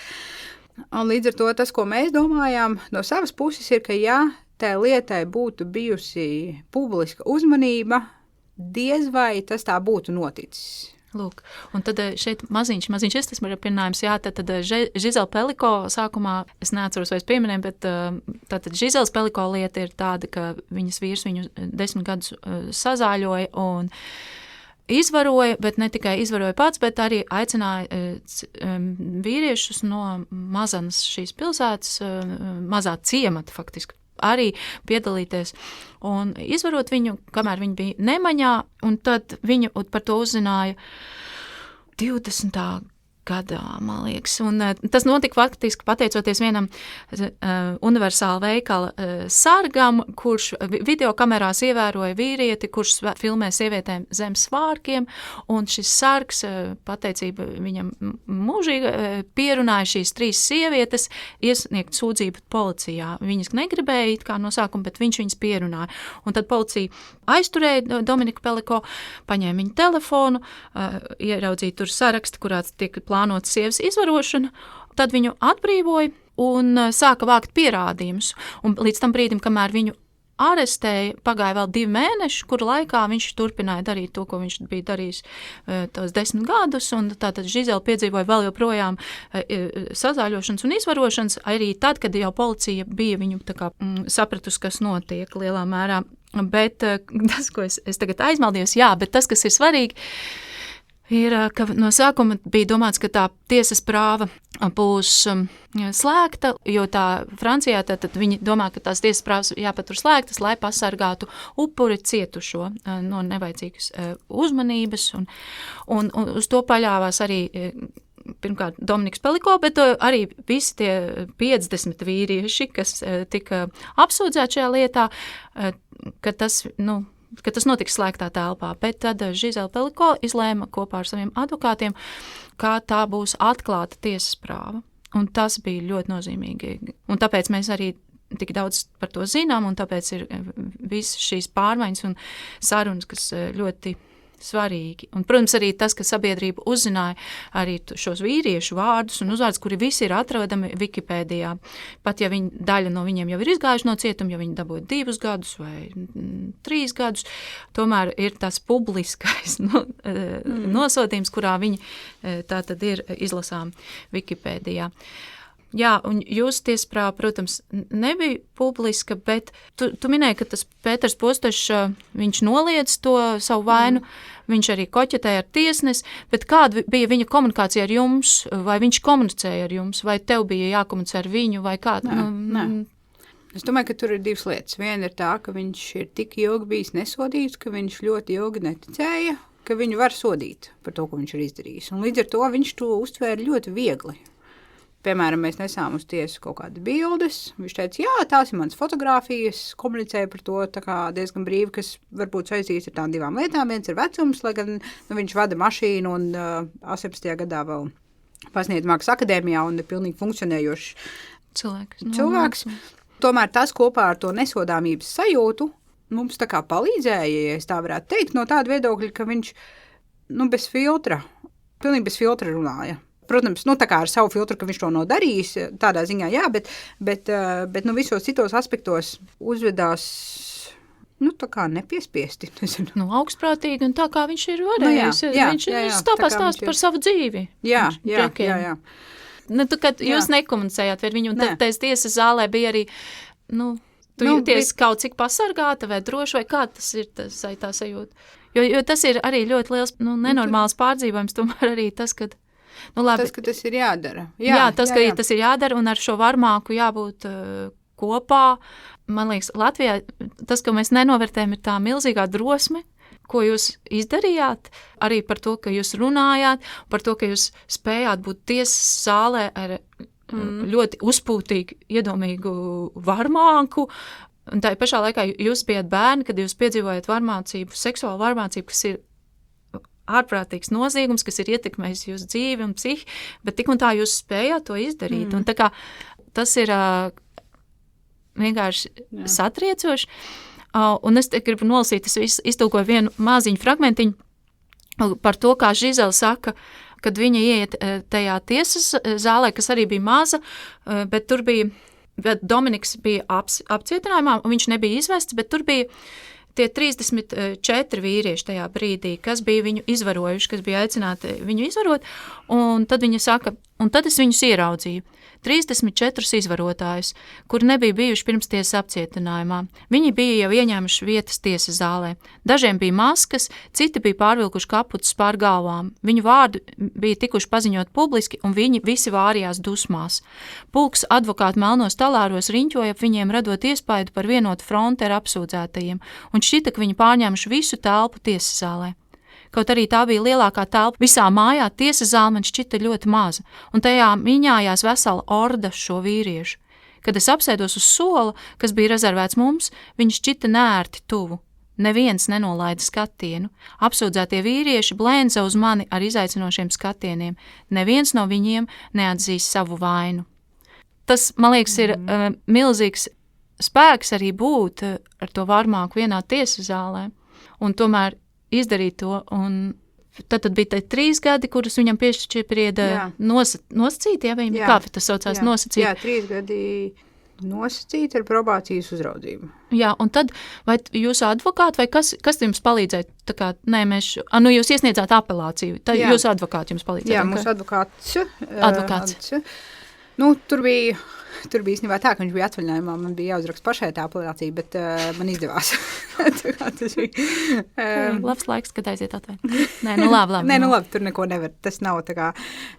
un līdz ar to tas, ko mēs domājām no savas puses, ir, ka ja tai lietai būtu bijusi publiska uzmanība, diez vai tas tā būtu noticis. Lūk, un tad šeit maziņš tas ir pienājums, tad Žizela Peliko sākumā, es neatceros, vai es pieminēju, bet tātad Žizelas Peliko lieta ir tāda, ka viņas vīrs viņu 10 gadus sazāļoja un izvaroja, bet ne tikai izvaroja pats, bet arī aicināja vīriešus no Mazanas šīs pilsētas, mazā ciemata faktiski, arī piedalīties un izvarot viņu, kamēr viņi bija nemaņā, un tad viņu par to uzzināja 20. gadā, man liekas. Un tas notika faktiski pateicoties vienam universāla veikala sargam, kurš video kamerās ievēroja vīrieti, kurš filmē sievietēm zem svārkiem, un šis sargs, pateicība viņam mūžīgi, pierunāja šīs 3 sievietes iesniegt sūdzību policijā. Viņas negribēja it kā no sākuma, bet viņš viņas pierunāja. Un tad policija aizturēja Dominiku Peliko, paņēma viņa telefonu, ieraudzīja tur sarakstu, kurā tiek plānotas sievas izvarošana, tad viņu atbrīvoja un sāka vākt pierādījumus. Un līdz tam brīdim, kamēr viņu arestēja, pagāja vēl 2 mēneši, kuru laikā viņš turpināja darīt to, ko viņš bija darījis tos 10 gadus, un tātad Žizela piedzīvoja vēl joprojām sazāļošanas un izvarošanas, arī tad, kad jau policija bija viņu tā kā sapratusi, kas notiek lielā mērā. Bet tas, ko es tagad aizmaldījos, bet tas, kas ir svarīgi, ir, ka no sākuma bija domāts, ka tā tiesas prāva būs slēgta, jo tā Francijā tad viņi domā, ka tās tiesas prāvas jāpatur slēgtas, lai pasargātu upuri cietušo no nevajadzīgas uzmanības, un uz to paļāvās arī pirmkārt Dominiks Peliko, bet arī visi tie 50 vīrieši, kas tika apsūdzēti šajā lietā, ka tas notiks slēgtā telpā, bet tad Žizela Peliko izlēma kopā ar saviem advokātiem, kā tā būs atklāta tiesas prāva. Un tas bija ļoti nozīmīgi. Un tāpēc mēs arī tik daudz par to zinām, un tāpēc ir visas šīs pārmaiņas un sarunas, kas ļoti svarīgi. Un, protams, arī tas, ka sabiedrība uzzināja arī šos vīriešu vārdus un uzvārdus, kuri visi ir atrodami Wikipēdijā. Pat ja daļa no viņiem jau ir izgājuši no cietuma, ja viņi dabūja 2 gadus vai 3 gadus, tomēr ir tas publiskais nosodījums, kurā viņi tā tad ir izlasām Wikipēdijā. Jā, un jūsu tiesprāva, protams, nebija publiska, bet tu minēji, ka tas Pēters Postešs, viņš noliedz to savu vainu, viņš arī koķetēja ar tiesnesi, bet kāda bija viņa komunikācija ar jums, vai viņš komunicēja ar jums, vai tev bija jākomunicē ar viņu, vai kā? Nē. Es domāju, ka tur ir 2 lietas. Viena ir tā, ka viņš ir tik ilgi bijis nesodīts, ka viņš ļoti ilgi neticēja, ka viņu var sodīt par to, ko viņš ir izdarījis. Un līdz ar to viņš to uztvēra ļoti viegli. Piemēram, mēs nesām uz tiesu kaut kādas bildes. Viņš teica, jā, tās ir manas fotogrāfijas, komunicēja par to tā kā diezgan brīvi, kas varbūt saistīts ar tām 2 lietām. Viens ir vecums, lai gan viņš vada mašīnu un 18. gadā vēl pasniedz Mākslas akadēmijā un ir pilnīgi funkcionējošs cilvēks. Tomēr tas kopā ar to nesodāmības sajūtu mums tā kā palīdzēja, ja es tā varētu teikt, no tāda viedokļa, ka viņš bez filtra, pilnīgi bez filtra runāja. Protams, tā kā ar savu filtru, ka viņš to nav darījis, tādā ziņā jā, bet visos citos aspektos uzvedās, tā kā nepiespiesti. Augstprātīgi un tā kā viņš ir varējis. Viņš stāst par savu dzīvi. Jā. Kad jūs nekomunicējāt ar viņu, un tad tiesas zālē bija arī, tu jūties kaut cik pasargāta vai droši, vai kā tas ir tā sajūta? Jo tas ir arī ļoti liels, nenormāls pārdzīvojums, tomēr arī tas, ka tas, ka tas ir jādara. Tas ir jādara, un ar šo varmāku jābūt kopā. Man liekas, Latvijā tas, ko mēs nenovērtējam, ir tā milzīgā drosme, ko jūs izdarījāt, arī par to, ka jūs runājāt, par to, ka jūs spējāt būt tiesas zālē ar ļoti uzpūtīgu, iedomīgu varmāku. Un tā pašā laikā jūs bijat bērni, kad jūs piedzīvojat varmācību, seksuālu varmācību, kas ir ārprātīgs noziegums, kas ir ietekmējis jūsu dzīvi un psihi, bet tik un tā jūs spējāt to izdarīt. Un tā kā tas ir vienkārši satriecoši. Un es te gribu nolasīt, es iztulkoju vienu maziņu fragmentiņu par to, kā Žizela saka, kad viņa ieiet tajā tiesas zālē, kas arī bija maza, bet tur bija, Dominiks bija apcietinājumā, un viņš nebija izvests, bet tur bija tie 34 vīrieši tajā brīdī, kas bija viņu izvarojuši, kas bija aicināti viņu izvarot, un tad viņa saka, un tad es viņus ieraudzīju. 34 izvarotājus, kuri nebija bijuši pirms tiesas apcietinājumā. Viņi bija jau ieņēmuši vietas tiesas zālē. Dažiem bija maskas, citi bija pārvilkuši kaputus pār galvām. Viņu vārdi bija tikuši paziņot publiski, un viņi visi vārījās dusmās. Pulks advokāti melnos talāros riņķoja ap viņiem, radot iespaidu par vienotu fronti ar apsūdzētajiem, un šķita, ka viņi pārņēmuši visu telpu tiesas zālē. Kaut arī tā bija lielākā telpa visā mājā, tiesas zāle man šķita ļoti maza, un tajā miņājās vesela orda šo vīriešu. Kad es apsēdos uz sola, kas bija rezervēts mums, viņi šķita nērti tuvu. Neviens nenolaida skatienu. Apsūdzētie vīrieši blēnza uz mani ar izaicinošiem skatieniem. Neviens no viņiem neatzīs savu vainu. Tas, man liekas, ir milzīgs spēks arī būt ar to varmāku vienā tiesas zālē. Un tomēr izdarīt to, un tad bija 3 gadi, kurus viņam piešķiprieda nosacīt, kā tas saucās, nosacīt? Jā, 3 gadi nosacīt ar probācijas uzraudzību. Jā, un tad, vai jūsu advokāti, vai kas jums palīdzēja? Tā kā, jūs iesniedzāt apelāciju, tad jūsu advokāti jums palīdzēja? Jā, mūsu advokāts. Tur bija īstenībā tā, ka viņš bija atvaļinājumā, man bija jāuzraksta pašai tā apelācija, bet man izdevās. Tas bija labs laiks, kad aiziet atvaļinājumā. Labi. Tur neko nevar. Tas nav tā kā,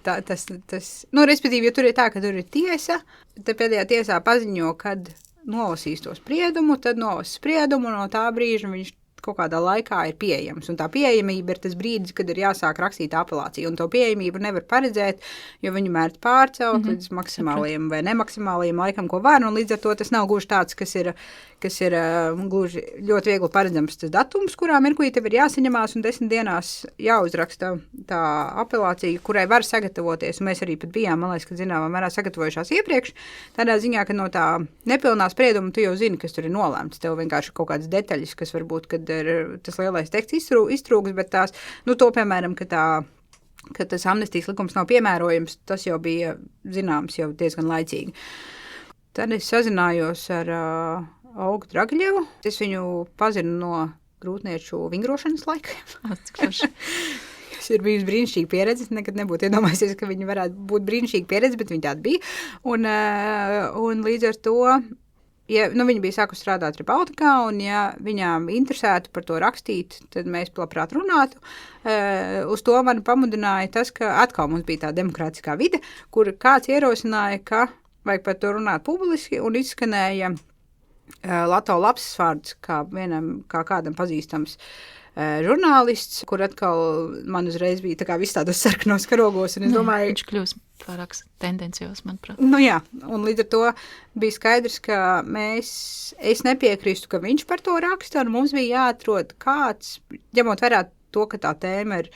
respektīvi, jo tur ir tā, ka tur ir tiesa, tad pēdējā tiesā paziņo, kad nolasīs to spriedumu, tad nolas spriedumu, no tā brīža viņš kaut kādā laikā ir pieejams. Un tā pieejamība ir tas brīdis, kad ir jāsāk rakstīt apelāciju. Un to pieejamību nevar paredzēt, jo viņu mērķi pārcelt līdz maksimālajiem vai nemaksimālajiem laikam, ko var. Un līdz ar to tas nav gluži tāds, kas ir kas ir gluži ļoti viegli paredzams tas datums, kurā mirklī tev ir jāsaņemās un 10 dienās jāuzraksta tā apelācija, kurai var sagatavoties. Un mēs arī pat bijām, man liekas, ka zināmā mērā sagatavojušās iepriekš. Tādā ziņā, ka no tā nepilnā sprieduma tu jau zini, kas tur ir nolēmts. Tev vienkārši kaut kādas detaļas, kas varbūt, kad ir tas lielais teksts iztrūks, bet tās, to, piemēram, ka tas amnestijas likums nav piemērojams, tas jau bija zināms jau diezgan laicīgi. Tad es sazinājos ar Olgu Dragaļevu. Es viņu pazinu no grūtnieču vingrošanas laikiem. Tas ir bijusi brīnišķīga pieredze. Es nekad nebūtu iedomājusies, ka viņa varētu būt brīnišķīga pieredze, bet viņa tāda bija. Un līdz ar to, viņa bija sākusi strādāt Rebaltikā, un ja viņām interesētu par to rakstīt, tad mēs labprāt runātu. Uz to man pamudināja tas, ka atkal mums bija tā demokrātiskā vide, kur kāds ierosināja, ka vajag par to runāt publiski, un izskanēja Lato Lapsas vārds kā kādam pazīstams žurnālists, kur atkal man uzreiz bija tā kā viss tādos sarkanos karogos, un es domāju... Viņš kļūst pārāk tendencios, manuprāt. Jā, un līdz ar to bija skaidrs, ka es nepiekristu, ka viņš par to raksta, un mums bija jāatrod kāds, ņemot vērā to, ka tā tēma ir,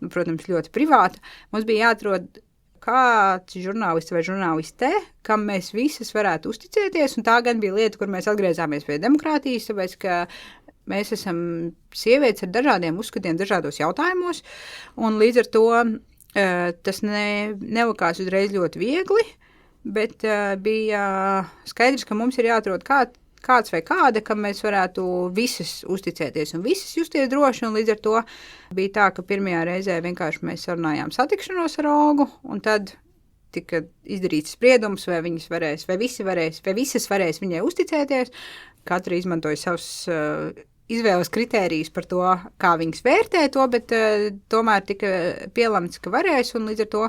protams, ļoti privāta, mums bija jāatrod kāds žurnālists vai žurnāliste, kam mēs visas varētu uzticēties, un tā gan bija lieta, kur mēs atgriezāmies pie demokrātijas, tāpēc, ka mēs esam sievietes ar dažādiem uzskatiem, dažādos jautājumos, un līdz ar to tas nelikās uzreiz ļoti viegli, bet bija skaidrs, ka mums ir jāatrod kāds vai kāda, kam mēs varētu visas uzticēties un visas justies droši, un līdz ar to bija tā, ka pirmajā reizē vienkārši mēs sarunājām satikšanos ar Olgu, un tad tika izdarīts spriedums, vai viņas varēs, vai visas varēs viņai uzticēties. Katra izmantoja savus izvēles kritērijus par to, kā viņas vērtē to, bet tomēr tika pielemts, ka varēs, un līdz ar to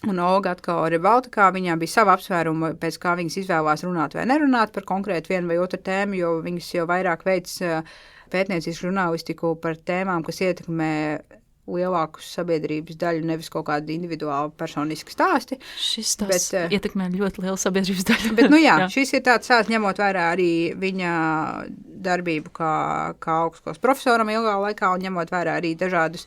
un Olga atkal Rebaltikā, viņām bija sava apsvēruma, pēc kā viņas izvēlās runāt vai nerunāt par konkrētu vienu vai otru tēmu, jo viņas jau vairāk veic pētniecisku žurnālistiku par tēmām, kas ietekmē lielāku sabiedrības daļu, nevis kaut kādu individuālu personisku stāsti. Šis stāsts ietekmē ļoti lielu sabiedrības daļu. Bet, jā, šis ir tāds stāsts, ņemot vērā arī viņa darbību kā augstskolas profesoram ilgā laikā, un ņemot vērā arī dažādus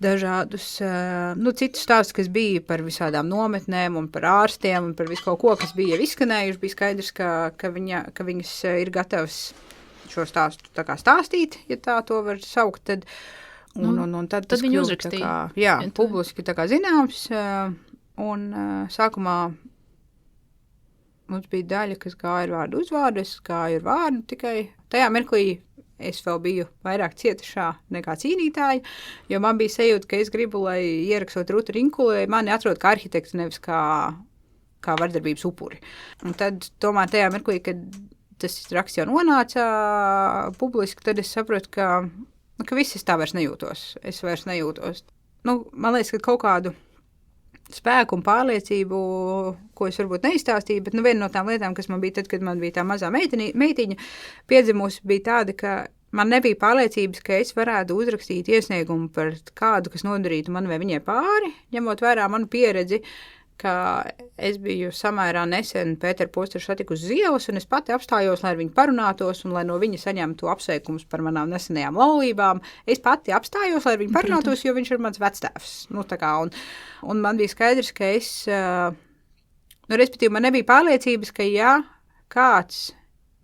citus stāstus, kas bija par visādām nometnēm un par ārstiem un par visu kaut ko, kas bija izskanējuši, bija skaidrs, ka viņas ir gatavas šo stāstu tā kā stāstīt, ja tā to var saukt, tad tad viņi uzrakstīja. Publiski tā kā zināms, un sākumā mums bija daļa, kas gāja ar vārdu uzvārdu, es gāju ar vārdu tikai tajā mirklī. Es vēl biju vairāk cietušā nekā cīnītāja, jo man bija sajūta, ka es gribu, lai ierakstot Rutu Rinkuli, mani atrod kā arhitekts, nevis kā vardarbības upuri. Un tad tomēr tajā mirklī, kad tas raksts jau nonāca publiski, tad es saprotu, ka viss es tā vairs nejūtos. Es vairs nejūtos. Man liekas, ka kaut kādu spēku un pārliecību, ko es varbūt neizstāstīju, bet viena no tām lietām, kas man bija tad, kad man bija tā mazā meitiņa piedzimusi, bija tāda, ka man nebija pārliecības, ka es varētu uzrakstīt iesniegumu par kādu, kas nodarītu man vai viņai pāri, ņemot vērā manu pieredzi, ka es biju samērā nesen Pēteru Posteru satiku uz ielas, un es pati apstājos, lai ar viņu parunātos, un lai no viņa saņemtu apsveikumus par manām nesenajām laulībām. Es pati apstājos, lai ar viņu parunātos, jo viņš ir mans vectēvs. Un man bija skaidrs, ka es, respektīvi, man nebija pārliecības, ka ja kāds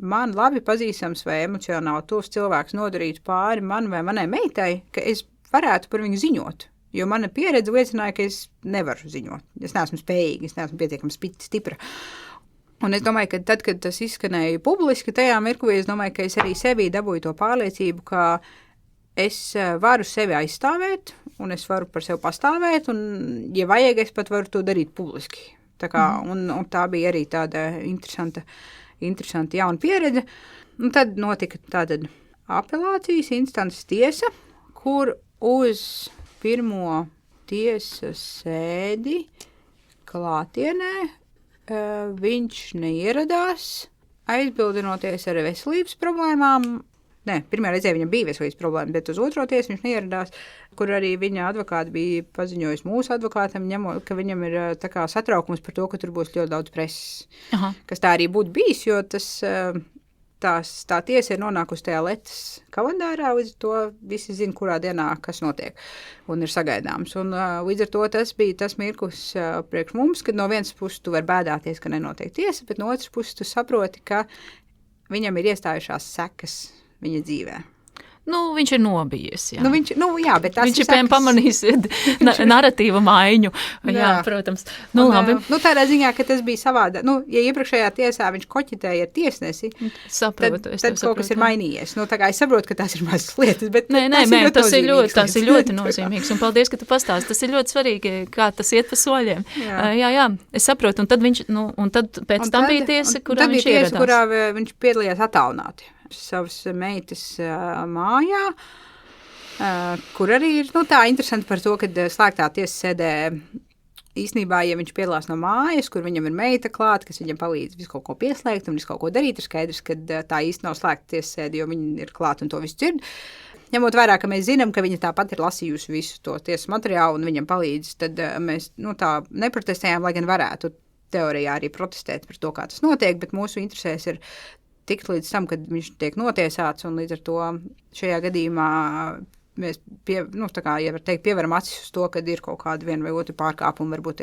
man labi pazīstams vai emocionāli tuvs cilvēks nodarītu pāri man vai manai meitai, ka es varētu par viņu ziņot. Jo mana pieredze liecināja, ka es nevaru ziņot. Es neesmu spējīga, es neesmu pietiekami stipra. Un es domāju, ka tad, kad tas izskanēja publiski, tajā mirklī, es domāju, ka es arī sevī dabūju to pārliecību, ka es varu sevi aizstāvēt, un es varu par sevi pastāvēt, un, ja vajag, es pat varu to darīt publiski. Tā kā, un tā bija arī tāda interesanta jauna pieredze. Un tad notika tāda apelācijas instances tiesa, kur uz pirmo tiesas sēdi klātienē viņš neieradās, aizbildinoties ar veselības problēmām. Pirmā reizē viņam bija veselības problēma, bet uz otro tiesu viņš neieradās, kur arī viņa advokāti bija paziņojis mūsu advokātam, ka viņam ir tā kā satraukums par to, ka tur būs ļoti daudz preses. Aha. Kas tā arī būtu bijis, jo tas tā tiesa ir nonākusi tajā letas kalendārā, līdz ar to visi zina, kurā dienā kas notiek un ir sagaidāms. Un līdz ar to tas bija tas mirklis priekš mums, kad no vienas puses tu vari bēdāties, ka nenotiek tiesa, bet no otras puses tu saproti, ka viņam ir iestājušās sekas viņa dzīvē. Viņš ir nobijies, jā. Bet tas viņš ir pamanījis naratīva maiņu, jā, protams. Labi. Tādā ziņā, ka tas bija savādā. Ja iepriekšējā tiesā viņš koķitēja ar tiesnesi, saprotu, tad kaut kas ir mainījies. Tā kā es saprotu, ka tās ir mazas lietas, bet tas ir ļoti nozīmīgs. Un paldies, ka tu pastāsti. Tas ir ļoti svarīgi, kā tas iet pa soļiem. Jā, es saprotu. Un tad pēc tam bija tiesa, kurā viņš ieradās. Kurā viņš piedalījās attālināti savas meitas mājā, kur arī ir tā interesanti par to, kad slēgtā tiesa sēdē īstenībā, ja viņš piedalās no mājas, kur viņam ir meita klāt, kas viņam palīdz visu kaut ko pieslēgt un visu kaut ko darīt, ir skaidrs, ka tā īsti nav slēgta tiesa sēde, jo viņi ir klāt un to visu dzird. Ņemot vērā, ka mēs zinām, ka viņa tāpat ir lasījusi visu to tiesas materiālu un viņam palīdz, tad mēs tā neprotestējām, lai gan varētu teorijā arī protestēt par to, kā tas notiek, bet mūsu interesēs ir tikt līdz tam, kad viņš tiek notiesāts, un līdz ar to šajā gadījumā mēs pievaram acis uz to, kad ir kaut kāda viena vai otra pārkāpuma, varbūt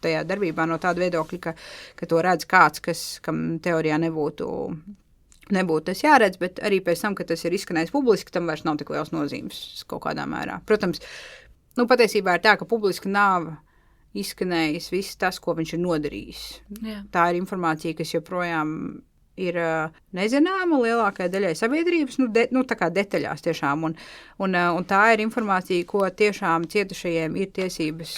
tajā darbībā no tāda viedokļa, ka to redz kāds, kam teorijā nebūtu tas jāredz, bet arī pēc tam, kad tas ir izskanējis publiski, tam vairs nav tik liels nozīmes kaut kādā mērā. Protams, patiesībā ir tā, ka publiski nav izskanējis viss tas, ko viņš ir nodarījis. Jā. Tā ir informācija, kas joprojām ir nezināma lielākajai daļai sabiedrības, tā kā detaļās tiešām, un tā ir informācija, ko tiešām cietušajiem ir tiesības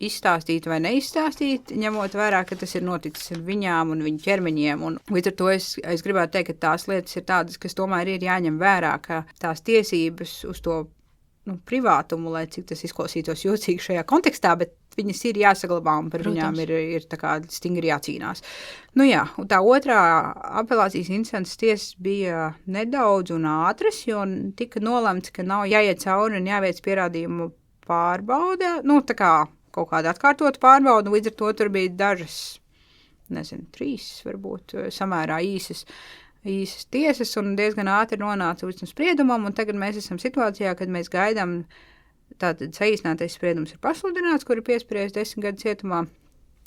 izstāstīt vai neizstāstīt, ņemot vērā, ka tas ir noticis ar viņām un viņu ķermeņiem, un līdz ar to es gribētu teikt, ka tās lietas ir tādas, kas tomēr ir jāņem vērā, ka tās tiesības uz to privātumu, lai cik tas izklausītos jocīgi šajā kontekstā, bet viņas ir jāsaglabā un par viņām ir tā kā stingri jācīnās. Un tā otrā apelācijas instances tiesas bija nedaudz un ātras, jo tika nolemts, ka nav jāiet cauri un jāveic pierādījumu pārbaude, tā kā kaut kāda atkārtota pārbauda, līdz ar to tur bija dažas, 3 varbūt samērā īsas tiesas un diezgan ātri nonāca līdz spriedumam, un tagad mēs esam situācijā, kad mēs gaidām, tātad saīsinātais spriedums ir pasludināts, kur ir piespriests 10 gadu cietumā,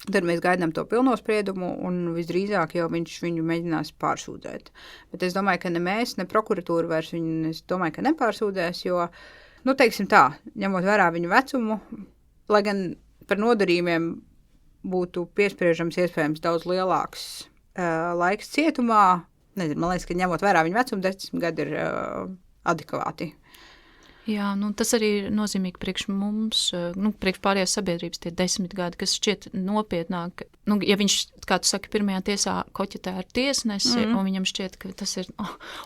tad mēs gaidām to pilno spriedumu, un visdrīzāk jau viņš viņu mēģinās pārsūdzēt. Bet es domāju, ka ne mēs, ne prokuratūra vairs viņu, es domāju, ka nepārsūdzēs, jo, teiksim tā, ņemot vērā viņu vecumu, lai gan par nodarījumiem būtu piespriežams iespējams daudz lielāks laiks cietumā, nezinu, man liekas, ka ņemot vērā viņu vecumu, 10 gadi ir adekvāti. Jā, tas arī ir nozīmīgi priekš mums, priekš pārējās sabiedrības tie 10 gadi, kas šķiet nopietnāk. Ja viņš, kā tu saki, pirmajā tiesā koķitē ar tiesnesi, un viņam šķiet, ka tas ir,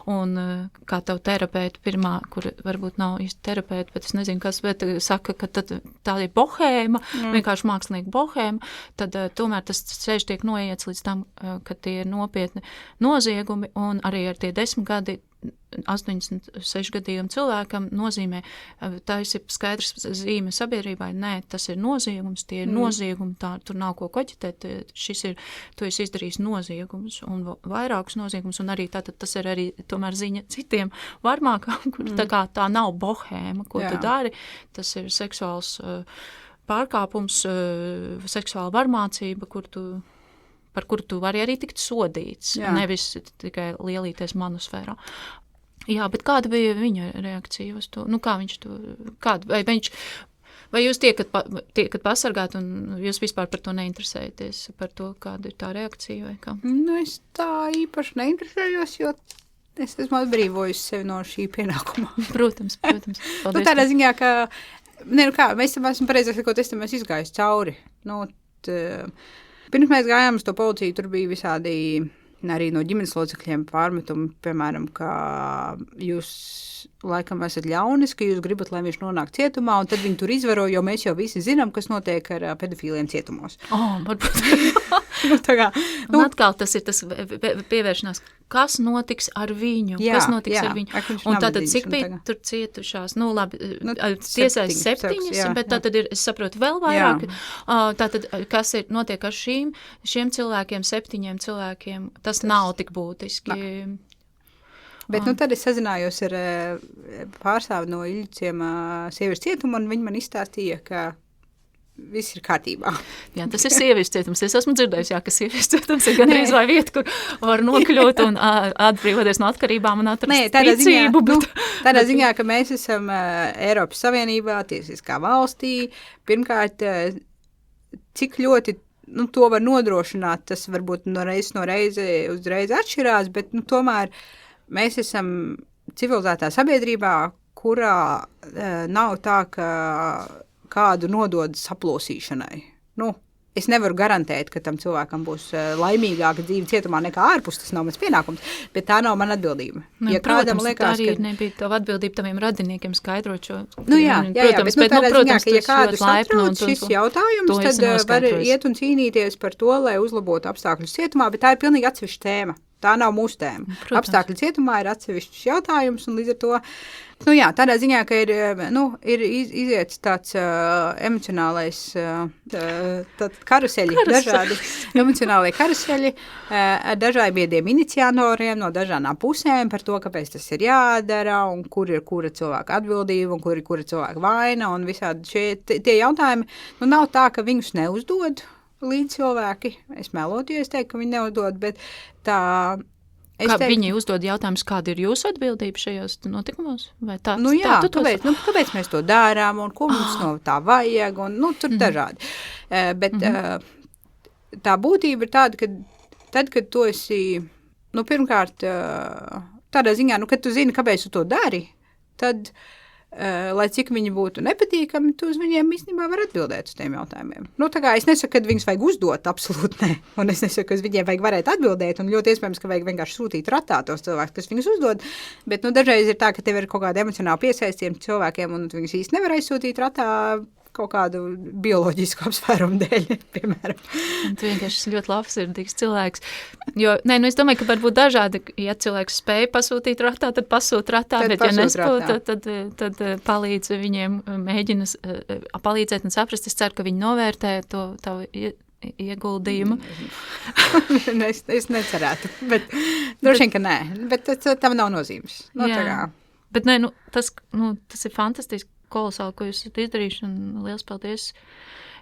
un kā tev terapeita pirmā, kur varbūt nav īsti terapeita, bet es nezinu, kas, bet saka, ka tā ir bohēma, vienkārši mākslinieka bohēma, tad tomēr tas ceļš tiek noiets līdz tam, ka tie ir nopietni noziegumi, un arī ar tie 10 gadi 86 gadījumu cilvēkam nozīmē, tā ir skaidrs zīme sabiedrībai, nē, tas ir noziegums, tie ir noziegumi, tur nav ko koķitēt, tu esi izdarījis noziegumus un vairākus noziegumus, un arī tātad tas ir arī tomēr ziņa citiem varmākām, kur tā nav bohēma, ko tu dari, tas ir seksuāls pārkāpums, seksuāla varmācība, par kuru tu vari arī tikt sodīts, nevis tikai lielīties manusfērā. Jā, bet kāda bija viņa reakcija uz to? Kā viņš to, vai jūs tiekat pasargāt un jūs vispār par to neinteresējaties, par to, kāda ir tā reakcija vai kā? Es tā īpaši neinteresējos, jo es esmu atbrīvojusi sevi no šī pienākuma. Protams. Paldies. Tādā ziņā, ka, mēs esam pareizāk sakot, es tam esmu izgājis cauri. Pirms mēs gājām uz to policiju, tur bija visādi arī no ģimenes locekļiem pārmetumi, piemēram, ka jūs laikam esat ļaunis, ka jūs gribat, lai viņš nonāk cietumā, un tad viņi tur izvaro, jo mēs jau visi zinām, kas notiek ar pedofīliem cietumos. Varbūt. Un atkal tas ir tas pievēršanās, kas notiks ar viņu, kas notiks ar viņu. Un tātad cik bija tur cietušās? Tiesais 7, bet tātad ir, es saprotu, vēl vairāk. Tātad, kas notiek ar šiem cilvēkiem, 7 cilvēkiem, tas nav tik būtiski. Bet tad es sazinājos ar pārstāvi no Iļuciema sieviešu cietuma, un viņi man izstāstīja, ka viss ir kārtībā. Jā, tas ir sieviešu cietums. Es esmu dzirdējusi, ka sieviešu cietums ir gandrīz vai vieta, kur var nokļūt un atbrīvoties no atkarībām un atrast ticību. Tādā ziņā, ka mēs esam Eiropas Savienībā, tiesiskā valstī. Pirmkārt, cik ļoti to var nodrošināt, tas varbūt no reizi uzreiz atšķirās, bet tomēr mēs esam civilizētā sabiedrībā, kurā nav tā, ka kādu nodod saplosīšanai. Es nevaru garantēt, ka tam cilvēkam būs laimīgāka dzīve cietumā nekā ārpus, tas nav mans pienākums, bet tā nav mana atbildība. Ja protams, liekas, tā arī nebija tava atbildība taviem radiniekiem skaidrot šo. Jā, bet tādā ziņā, ka ja kādu satrauc šis jautājums, tad var iet un cīnīties par to, lai uzlabotu apstākļus cietumā, bet tā ir pilnīgi atsevišķa tēma. Tā nav mūsu tēma. Protams. Apstākļi cietumā ir atsevišķs jautājums, un līdz ar to, tādā ziņā, ka ir iziets tāds emocionālais karuseļi, dažādi emocionālie karuseļi ar dažādiem iniciatoriem no dažādām pusēm par to, kāpēc tas ir jādara, un kur ir kura cilvēka atbildība, un kur ir kura cilvēka vaina, un visādi tie jautājumi, nav tā, ka viņus neuzdod līdz cilvēki. Es melotu, ja es teiktu, ka viņi neuzdod, bet tā... Viņi uzdod jautājumus, kāda ir jūsu atbildība šajos notikumos? Vai tā, kāpēc mēs to dārām, un ko mums no tā vajag, un tur dažādi. Bet tā būtība ir tāda, ka tad, kad tu esi, pirmkārt, tādā ziņā, kad tu zini, kāpēc tu to dari, tad... lai cik viņi būtu nepatīkami, tu uz viņiem īstenībā var atbildēt uz tiem jautājumiem. Es nesaku, ka viņus vajag uzdot, absolūti ne. Un es nesaku, ka uz viņiem vajag varēt atbildēt, un ļoti iespējams, ka vajag vienkārši sūtīt ratā tos cilvēkus, kas viņus uzdod, bet dažreiz ir tā, ka tev ir kaut kāda emocionāla piesaistījuma cilvēkiem, un viņus īsti nevar aizsūtīt ratā kaut kādu bioloģisku apsvērumu dēļ, piemēram. Un tu vienkārši ļoti labsirdīgs cilvēks. Jo, es domāju, ka varbūt dažādi, ja cilvēks spēja pasūtīt ratā, tad pasūt ratā, bet ja nespēja, tad palīdz viņiem, mēģina palīdzēt un saprast. Es ceru, ka viņi novērtē to tavu ieguldījumu. Es necerētu, bet droši vien, ka nē. Bet tam nav nozīmes. Bet tas ir fantastiski. Kolosāli, ko jūs esat izdarījuši, un liels paldies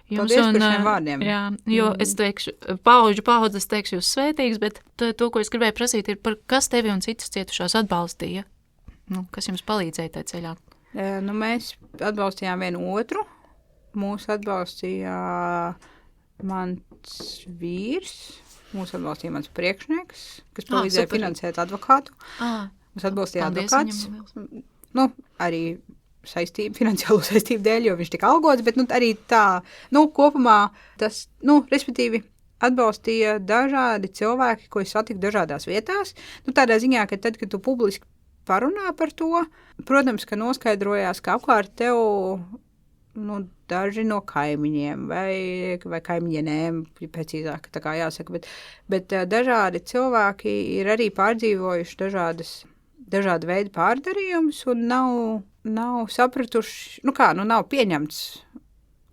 jums. Paldies par šiem vārdiem. Jā, jo es teikšu, paudzes teikšu jūs svētīgs, bet to, ko es gribēju prasīt, ir par kas tevi un citas cietušās atbalstīja? Kas jums palīdzēja tajā ceļā? Mēs atbalstījām vienu otru. Mūs atbalstīja mans vīrs, mūs atbalstīja mans priekšnieks, kas palīdzēja finansēt advokātu. Mūs atbalstīja advokāts. Arī finansiālo saistību dēļ, jo viņš tika algots, bet arī tā, kopumā tas, respektīvi, atbalstīja dažādi cilvēki, ko es satiku dažādās vietās. Tādā ziņā, ka tad, kad tu publiski parunā par to, protams, ka noskaidrojās, ka apkārt tev, daži no kaimiņiem vai kaimiņienēm, precīzāk, tā kā jāsaka, bet dažādi cilvēki ir arī pārdzīvojuši dažādu veidu pārdarījumus un nav sapratuši, nav pieņemts,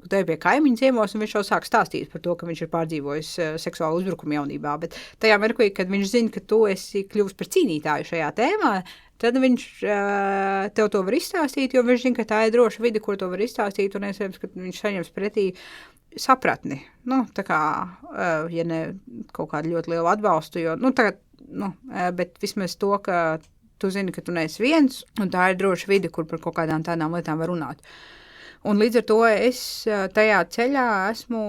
ka tev pie kaimiņu ciemos, un viņš jau sāk stāstīt par to, ka viņš ir pārdzīvojis seksuālu uzbrukumu jaunībā, bet tajā mirklī, kad viņš zina, ka tu esi kļuvis par cīnītāju šajā tēmā, tad viņš tev to var izstāstīt, jo viņš zina, ka tā ir droša vide, kur to var izstāstīt, un iespējams, ka viņš saņems pretī sapratni, ja ne kaut kādu ļoti lielu atbalstu, jo, bet vismaz to, ka tu zini, ka tu neesi viens, un tā ir droša vide, kur par kaut kādām tādām lietām var runāt. Un līdz ar to es tajā ceļā esmu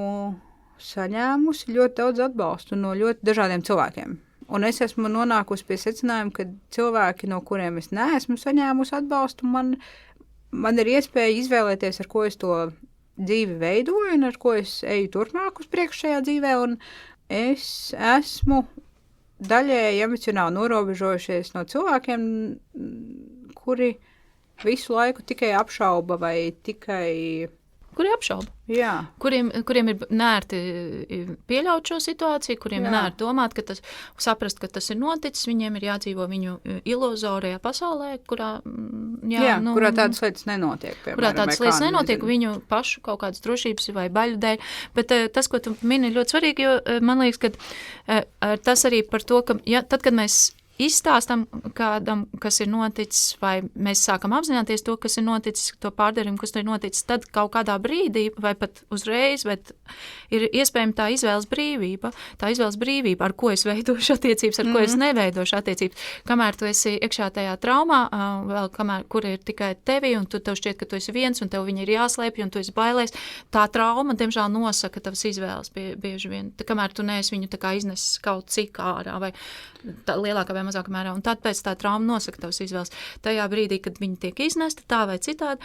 saņēmusi ļoti daudz atbalstu no ļoti dažādiem cilvēkiem. Un es esmu nonākusi pie secinājuma, ka cilvēki, no kuriem es neesmu saņēmusi atbalstu, man ir iespēja izvēlēties, ar ko es to dzīvi veidoju un ar ko es eju turpmāk uz priekšu šajā dzīvē, un es esmu daļēji emocionāli norobežojušies no cilvēkiem, kuri visu laiku tikai apšauba vai tikai... Kuri apšauba? Jā. Kuriem ir nērti pieļaut šo situāciju, kuriem ir nērti domāt, saprast, ka tas ir noticis, viņiem ir jādzīvo viņu iluzorajā pasaulē, kurā... kurā tādas lietas nenotiek. Piemēram, kurā tādas lietas nenotiek viņu pašu kaut kādas drošības vai baļu dēļ. Bet tas, ko tu mini, ir ļoti svarīgi, jo man liekas, ka tas arī par to, ka tad, kad mēs izstāstam kādam, kas ir noticis, vai mēs sākam apzināties to, kas ir noticis, to pārdarījumu, kas ir noticis, tad kaut kādā brīdī, vai pat uzreiz, bet ir iespējama tā izvēles brīvība, ar ko es veidošu attiecības, ar ko es neveidošu attiecības. Kamēr tu esi iekšā tajā traumā, vēl kur ir tikai tevi, un tev šķiet, ka tu esi viens, un tev viņi ir jāslēpj, un tu esi bailēs, tā trauma, diemžēl, nosaka tavas izvēles bieži vien. Kamēr tu neesi viņu tā kā iznesis kaut cik ārā, vai lielākā vai mazākā mērā, un tad pēc tā trauma nosaka tavas izvēles. Tajā brīdī, kad viņi tiek iznesta tā vai citādi,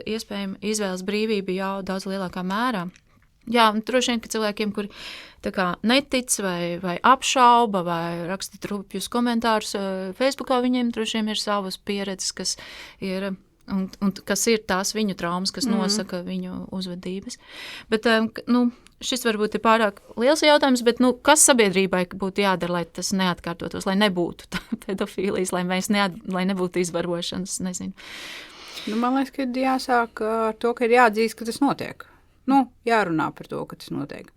iespējami izvēles brīvība jau daudz lielākā mērā. Jā, un droši vien, ka cilvēkiem, kuri tā kā netic vai apšauba vai raksta trupjus komentārus Facebookā, viņiem droši vien ir savas pieredzes, kas ir un kas ir tās viņu traumas, kas nosaka viņu uzvedības. Bet, šis varbūt ir pārāk liels jautājums, bet kas sabiedrībai būtu jādara, lai tas neatkārtotos, lai nebūtu pedofīlijas, lai nebūtu izvarošanas, nezinu. Man liekas, ka jāsāk ar to, ka ir jāatzīst, ka tas notiek. Jārunā par to, ka tas notiek.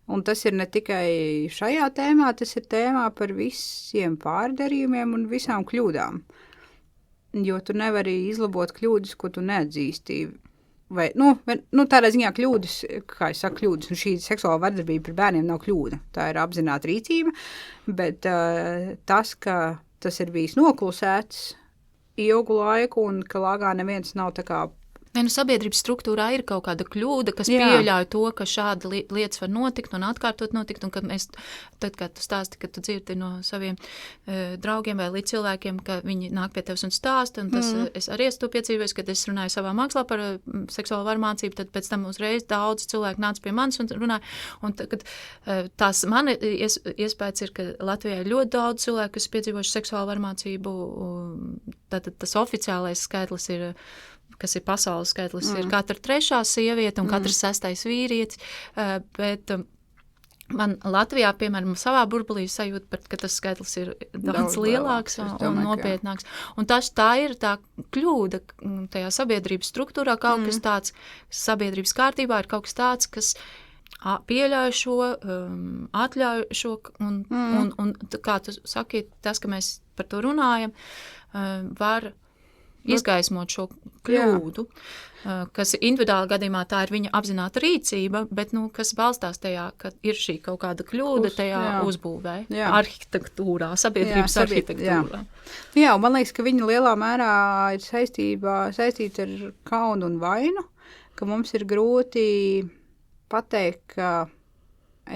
Un tas ir ne tikai šajā tēmā, tas ir tēmā par visiem pārdarījumiem un visām kļūdām. Jo tu nevari izlabot kļūdas, ko tu neatzīsti. Vai tādā ziņā kļūdas, kā es saku, kļūdas, un šī seksuāla vardarbība par bērniem nav kļūda. Tā ir apzināta rīcība, bet tas, ka tas ir bijis noklusēts ilgu laiku un ka lāgā neviens nav tā kā Sabiedrības struktūrā ir kaut kāda kļūda, kas pieļauj to, ka šāda lietas var notikt un atkārtot notikt, un ka tad, kad tu stāsti, ka tu dzirdi no saviem draugiem vai līdz cilvēkiem, ka viņi nāk pie tevis un stāsta, un tas es arī esmu to piedzīvojis, kad es runāju savā mākslā par seksuālo varmācību, tad pēc tam uzreiz daudz cilvēku nāca pie manis un runāja, un kad tās mani iespējas ir, ka Latvijā ir ļoti daudz cilvēku, kas piedzīvojuši seksuālu varmācību, tad tas oficiālais skaitlis ir kas ir pasaules skaitlis, ir katra 3. sieviete un katrs 6. vīrietis, bet man Latvijā, piemēram, savā burbulī sajūta, ka tas skaitlis ir daudz lielāks un nopietnāks. Un tā ir tā kļūda tajā sabiedrības struktūrā, kaut kas tāds, sabiedrības kārtībā ir kaut kas tāds, kas pieļauj šo, atļauj šo, un kā tu saki, tas, ka mēs par to runājam, var izgaismot šo kļūdu, kas individuāli gadījumā tā ir viņa apzināta rīcība, bet, kas balstās tajā, ka ir šī kaut kāda kļūda tajā uzbūvē, arhitektūrā, sabiedrības arhitektūrā. Jā, un man liekas, ka viņa lielā mērā ir saistīta ar kaunu un vainu, ka mums ir grūti pateikt, ka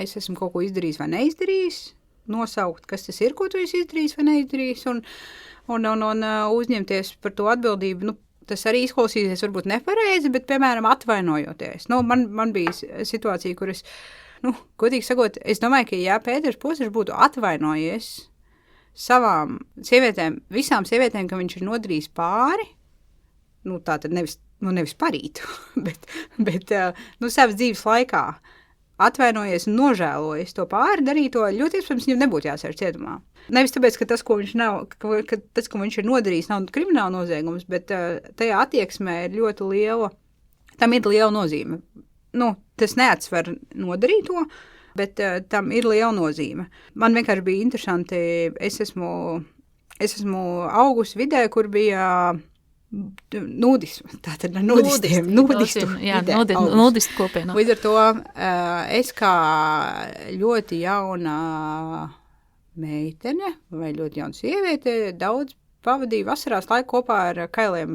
es esmu kaut ko izdarījis vai neizdarījis, nosaukt, kas tas ir, ko tu esi izdarījis vai neizdarījis, un uzņemties par to atbildību. Tas arī izklausīsies varbūt nepareizi, bet, piemēram, atvainojoties. Man bija situācija, kur es, godīgi sakot, es domāju, ka Pēters Posers būtu atvainojies savām sievietēm, visām sievietēm, ka viņš ir nodarījis pāri, tātad nevis parītu, bet savas dzīves laikā atvainojies un nožēlojies to pāri darīto, ļoti iespējams viņam nebūtu jāsēž cietumā. Nevis tāpēc, ka tas, ko viņš ir nodarījis, nav krimināla noziegums, bet tajā attieksmē ir ļoti liela, tam ir liela nozīme. Tas neatsver nodarīto, bet tam ir liela nozīme. Man vienkārši bija interesanti, es esmu augusi vidē, kur bija nudismu, tātad nudistu kopienā. Līdz ar to es kā ļoti jauna meitene vai ļoti jauna sieviete daudz pavadīju vasarās laiku kopā ar kailiem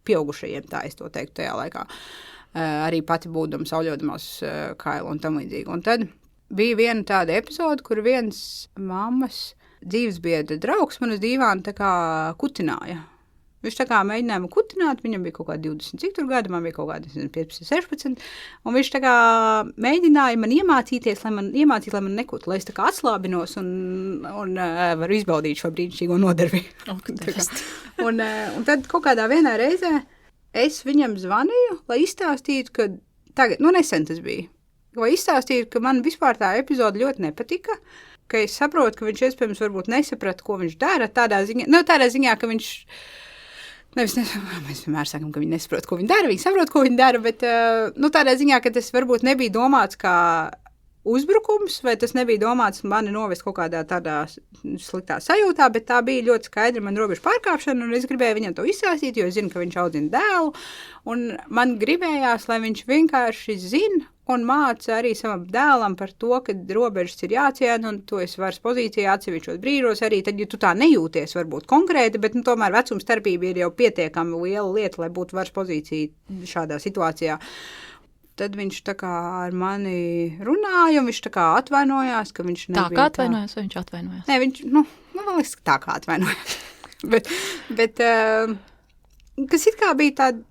pieaugušajiem, tā es to teiktu tajā laikā. Arī pati būdama sauļodamās kailu un tam līdzīgi. Un tad bija viena tāda epizode, kur viens mammas dzīvesbiedra draugs man uz dīvānu tā kā kutināja. Viņš tā kā mēģināja man kutināt, viņam bija kaut kādi 20 cik tur gadi, man bija kaut kādi 15, 16, un viņš tā kā mēģināja man iemācīties, lai man nekut, lai es tā kā atslābinos un varu izbaudīt šo brīnišķīgo nodarbi. Un tad kaut kādā vienā reizē es viņam zvanīju, lai izstāstītu, ka tagad, nesen tas bija, lai izstāstītu, ka man vispār tā epizode ļoti nepatika, ka es saprotu, ka viņš iespējams varbūt nesaprata, ko viņš dara, tādā ziņā, ka viņš mēs vienmēr sakam, ka viņi nesaprot, ko viņi dara, viņi saprot, ko viņi dara, bet tādā ziņā, ka tas varbūt nebija domāts kā uzbrukums, vai tas nebija domāts mani novest kaut kādā tādā sliktā sajūtā, bet tā bija ļoti skaidra man robežu pārkāpšana, un es gribēju viņam to izstāstīt, jo es zinu, ka viņš audzina dēlu, un man gribējās, lai viņš vienkārši zina un māca arī savam dēlam par to, ka robežas ir jāciena, un to es varas pozīcijā atsevišķos brīžos arī, tad, ja tu tā nejūties varbūt konkrēti, bet tomēr vecuma starpība ir jau pietiekami liela lieta, lai būtu varas pozīcija šādā situācijā. Tad viņš tā kā ar mani runāja, un viņš tā kā atvainojās, ka viņš nebija tā. Kā atvainojās, vai viņš atvainojās? Nē, viņš, man liekas, tā kā atvainojās. bet kas it kā bija tāda,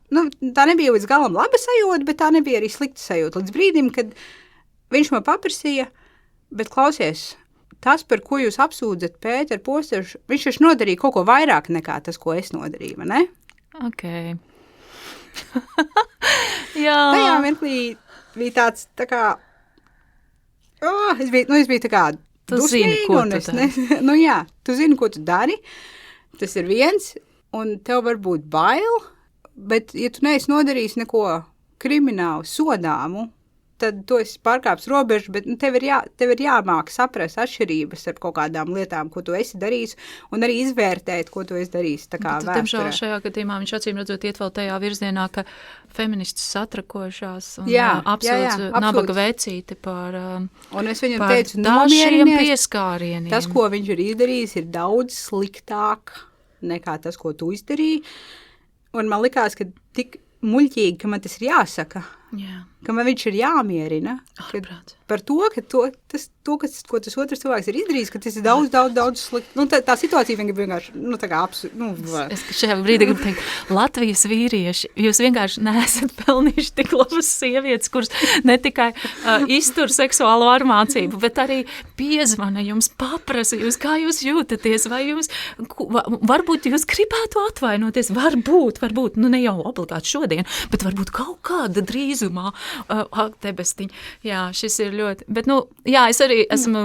tā nebija līdz galam laba sajūta, bet tā nebija arī slikta sajūta. Līdz brīdim, kad viņš man paprasīja, bet klausies, tas, par ko jūs apsūdzat Pēteru Posteru, viņš taču nodarīja kaut ko vairāk nekā tas, ko es nodarīju, ne? Ok. Jā. Tajā mirklī bija tāds tā kā, es biju tā kā dusmīga, un es jā, tu zini, ko tu dari, tas ir viens, un tev var būt bail, bet ja tu neesi nodarījis neko kriminālu, sodāmu, tad tu esi pārkāpis robežu, bet tev ir jāmāk saprast atšķirības ar kaut kādām lietām, ko tu esi darījis, un arī izvērtēt, ko tu esi darījis. Tā kā vēsturē. Diemžēl šajā gadījumā viņš acīm redzot iet vēl tajā virzienā, ka feministas satrakošās un apsūdz nabaga vecīti par un es viņam teicu, nomierinies, pieskārieniem. Tas, ko viņš ir izdarījis, ir daudz sliktāk nekā tas, ko tu izdarīji. Un man likās, ka tik muļķīgi, ka man tas ir jāsaka. Jā. Ka man viņš ir jāmierina. Par to, ka ko tas otrs cilvēks ir izdarījis, ka tas ir daudz slikt. Tā situācija vienkārši, tā kā Es šajā brīdī gribu teikt, Latvijas vīrieši, jūs vienkārši neesat pelnījuši tik labas sievietes, kuras ne tikai iztur seksuālo armācību, bet arī piezvana jums, paprasa jūs, kā jūs jūtaties, vai jums, varbūt jūs gribētu atvainoties, varbūt, ne jau obligāti šodien, bet varbūt kaut kāda drīzumā, debestiņa. Jā, šis ir ļoti, bet, es arī esmu,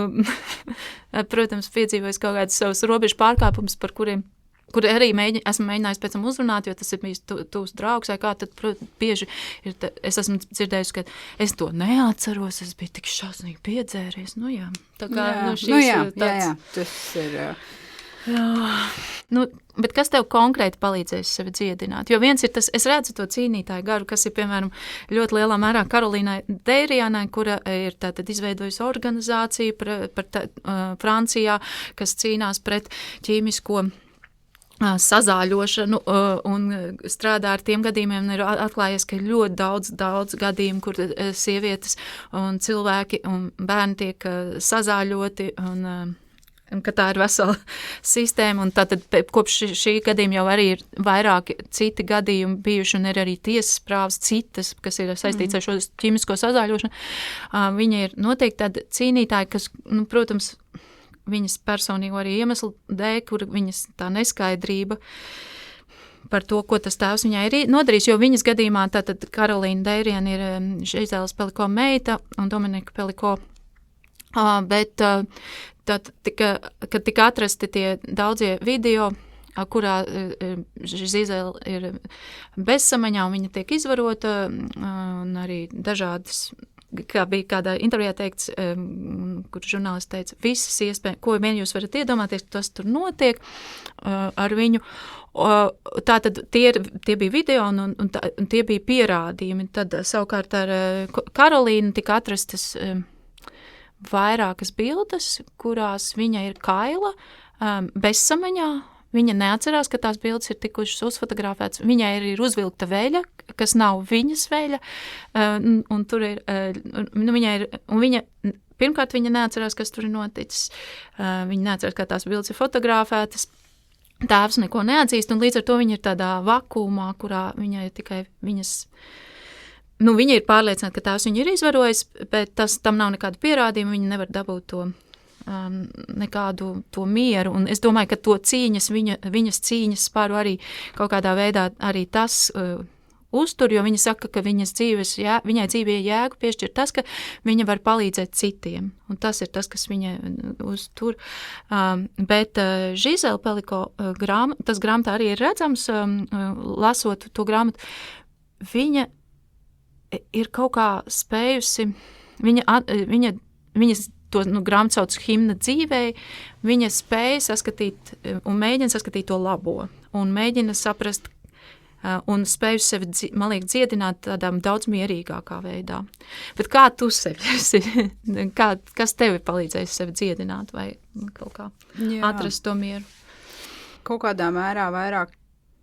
protams, piedzīvojis kaut kādus savus robežu pārkāpumus, par kuriem arī esmu mēģinājis pēc tam uzrunāt, jo tas ir bijis tūs draugs, vai kā, tad bieži ir, es esmu dzirdējusi, ka es to neatceros, es biju tik šausmīgi piedzēries, jā. Tā kā, jā, tas ir... Bet kas tev konkrēti palīdzēs sevi dziedināt? Jo viens ir tas, es redzu to cīnītāju garu, kas ir, piemēram, ļoti lielā mērā Karolīnai Deirijānai, kura ir tātad izveidojusi organizāciju Francijā, kas cīnās pret ķīmisko sazāļošanu un strādā ar tiem gadījumiem, ir atklājies, ka ir ļoti daudz gadījumu, kur sievietes un cilvēki un bērni tiek sazāļoti un ka tā ir vesela sistēma, un tātad kopš šī gadījuma jau arī ir vairāki citi gadījumi bijuši, un ir arī tiesas prāvas citas, kas ir saistīts ar šo ķīmisko sazāļošanu. Viņa ir noteikti tāda cīnītāja, kas, protams, viņas personīgo arī iemeslu dēļ, kur viņas tā neskaidrība par to, ko tas tēvs viņai ir nodarījis, jo viņas gadījumā tātad Karolīna Deiriena ir Žizēles Peliko meita un Dominika Peliko, bet tad, kad tika atrasti tie daudzie video, kurā Žizēle ir bezsamaņā un viņa tiek izvarota, un arī dažādas, kā bija kādā intervijā teikts, kur žurnālists teica, visas iespējas, ko vien jūs varat iedomāties, tas tur notiek ar viņu. Tātad tie bija video un tie bija pierādījumi. Tad savukārt ar Karolīnu tika atrastas vairākas bildes, kurās viņa ir kaila, bezsamaņā. Viņa neatcerās, ka tās bildes ir tikušas uzfotografētas. Viņai ir uzvilkta veļa, kas nav viņas veļa, un tur ir, viņa pirmkārt viņa neatcerās, kas tur ir noticis. Viņa neatcerās, kā tās bildes ir fotografētas. Tēvs neko neatzīst, un līdz ar to viņa ir tādā vakumā, kurā viņai ir tikai viņas... viņa ir pārliecināta, ka tēvs viņu ir izvarojis, bet tam nav nekāda pierādījuma, viņa nevar dabūt to nekādu to mieru, un es domāju, ka to viņas cīņas spāru arī kaut kādā veidā arī tas uztur, jo viņa saka, ka viņai dzīvē jēgu piešķir tas, ka viņa var palīdzēt citiem, un tas ir tas, kas viņa uztur. Bet Žizēle Peliko tas grāmatā arī ir redzams, lasot to grāmatu, viņa ir kaut kā spējusi, viņa viņas to grāmatu sauc himna dzīvei, viņa spēja saskatīt un mēģina saskatīt to labo un mēģina saprast un spēju sevi, man liekas, dziedināt tādām daudz mierīgākā veidā. Bet kā tu sevi esi? Kas tevi palīdzēs sevi dziedināt vai kaut kā atrast to mieru? Kaut kādā mērā vairāk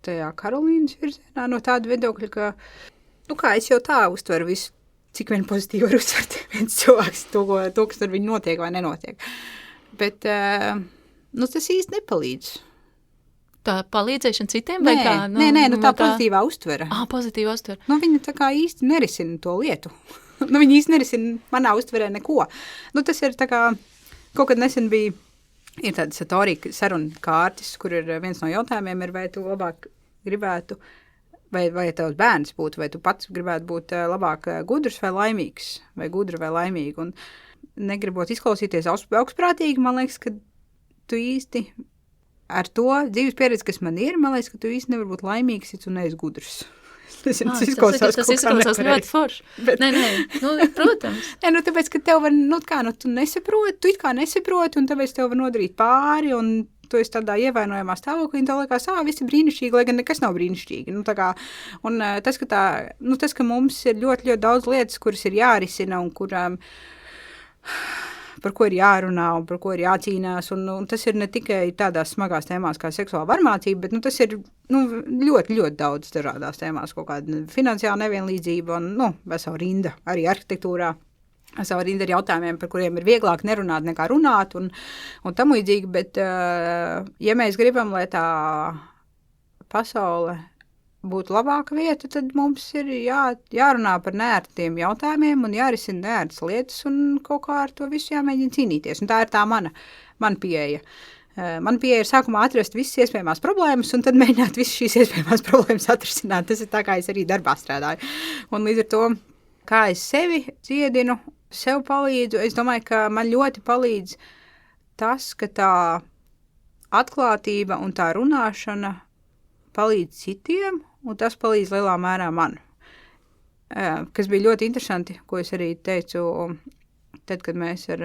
tajā Karolīnas virzienā no tāda viedokļa, ka, kā es jau tā uztveru visu, cik vien pozitīvi var uztvert viens cilvēks to, kas ar viņu notiek vai nenotiek. Bet tas īsti nepalīdz. Tā palīdzēšana citiem? Nē, vai kā? Nē, tā pozitīvā uztvere. Pozitīva uztvere. Viņa tā kā īsti nerisina to lietu. Viņa īsti nerisina manā uztverē neko. Tas ir tā kā, kaut kad nesen bija, ir tāda satorija saruna kārtis, kur ir viens no jautājumiem ir, vai tu labāk gribētu, vai tavs bērns būtu, vai tu pats gribētu būt labāk gudrs vai laimīgs, vai gudra vai laimīga. Un negribot izklausīties augstprātīgi, man liekas, ka tu īsti ar to dzīves pieredzi, kas man ir, man liekas, ka tu īsti nevar būt laimīgs, ja tu neesi gudrs. Tas izklausās ļoti forši. Nē, protams. Tāpēc, ka tev var, tu nesaproti, tu it kā nesaproti, un tāpēc tev var nodarīt pāri, un tu esi tādā ievainojamā stāvoklī, un tev liekas, viss ir brīnišķīgi, lai gan nekas nav brīnišķīgi. Tas, ka mums ir ļoti, ļoti daudz lietas, kuras ir jārisina, un kurām par ko ir jārunā un par ko ir jācīnās, un tas ir ne tikai tādās smagās tēmās kā seksuāla varmācība, bet tas ir ļoti, ļoti daudz dažādās tēmās, kaut kāda finansiāla nevienlīdzība un vesela rinda arī arhitektūrā. Vesela rinda ar jautājumiem, par kuriem ir vieglāk nerunāt nekā runāt un tam līdzīgi, bet ja mēs gribam, lai tā pasaule būtu labāka vieta, tad mums ir jārunā par neērtiem jautājumiem un jārisina neērtas lietas un kaut kā ar to visu jāmēģina cīnīties. Un tā ir tā mana pieeja. Man pieeja ir sākumā atrast visas iespējamās problēmas un tad mēģināt visas šīs iespējamās problēmas atrisināt. Tas ir tā, kā es arī darbā strādāju. Un līdz ar to, kā es sevi dziedinu, sev palīdzu, es domāju, ka man ļoti palīdz tas, ka tā atklātība un tā runāšana palīdz citiem, un tas palīdz lielā mērā man. Kas bija ļoti interesanti, ko es arī teicu, tad, kad mēs ar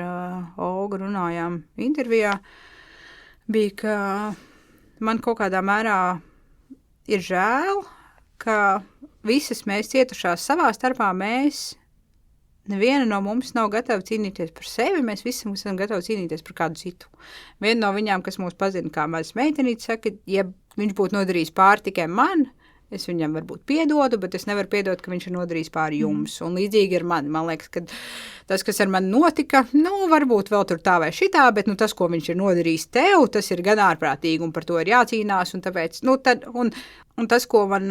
Olgu runājām intervijā, bija, ka man kaut kādā mērā ir žēl, ka visas mēs cietušās savā starpā, neviena no mums nav gatava cīnīties par sevi, mēs visi esam gatavi cīnīties par kādu citu. Viena no viņām, kas mūs pazina kā mazas meitenītes, saka, ja viņš būtu nodarījis pāri tikai man, es viņam varbūt piedodu, bet es nevaru piedot, ka viņš ir nodarījis pāri jums. Un līdzīgi ar mani. Man liekas, ka tas, kas ar mani notika, varbūt vēl tur tā vai šitā, bet tas, ko viņš ir nodarījis tev, tas ir gan ārprātīgi un par to ir jācīnās. Un tāpēc, un tas, ko man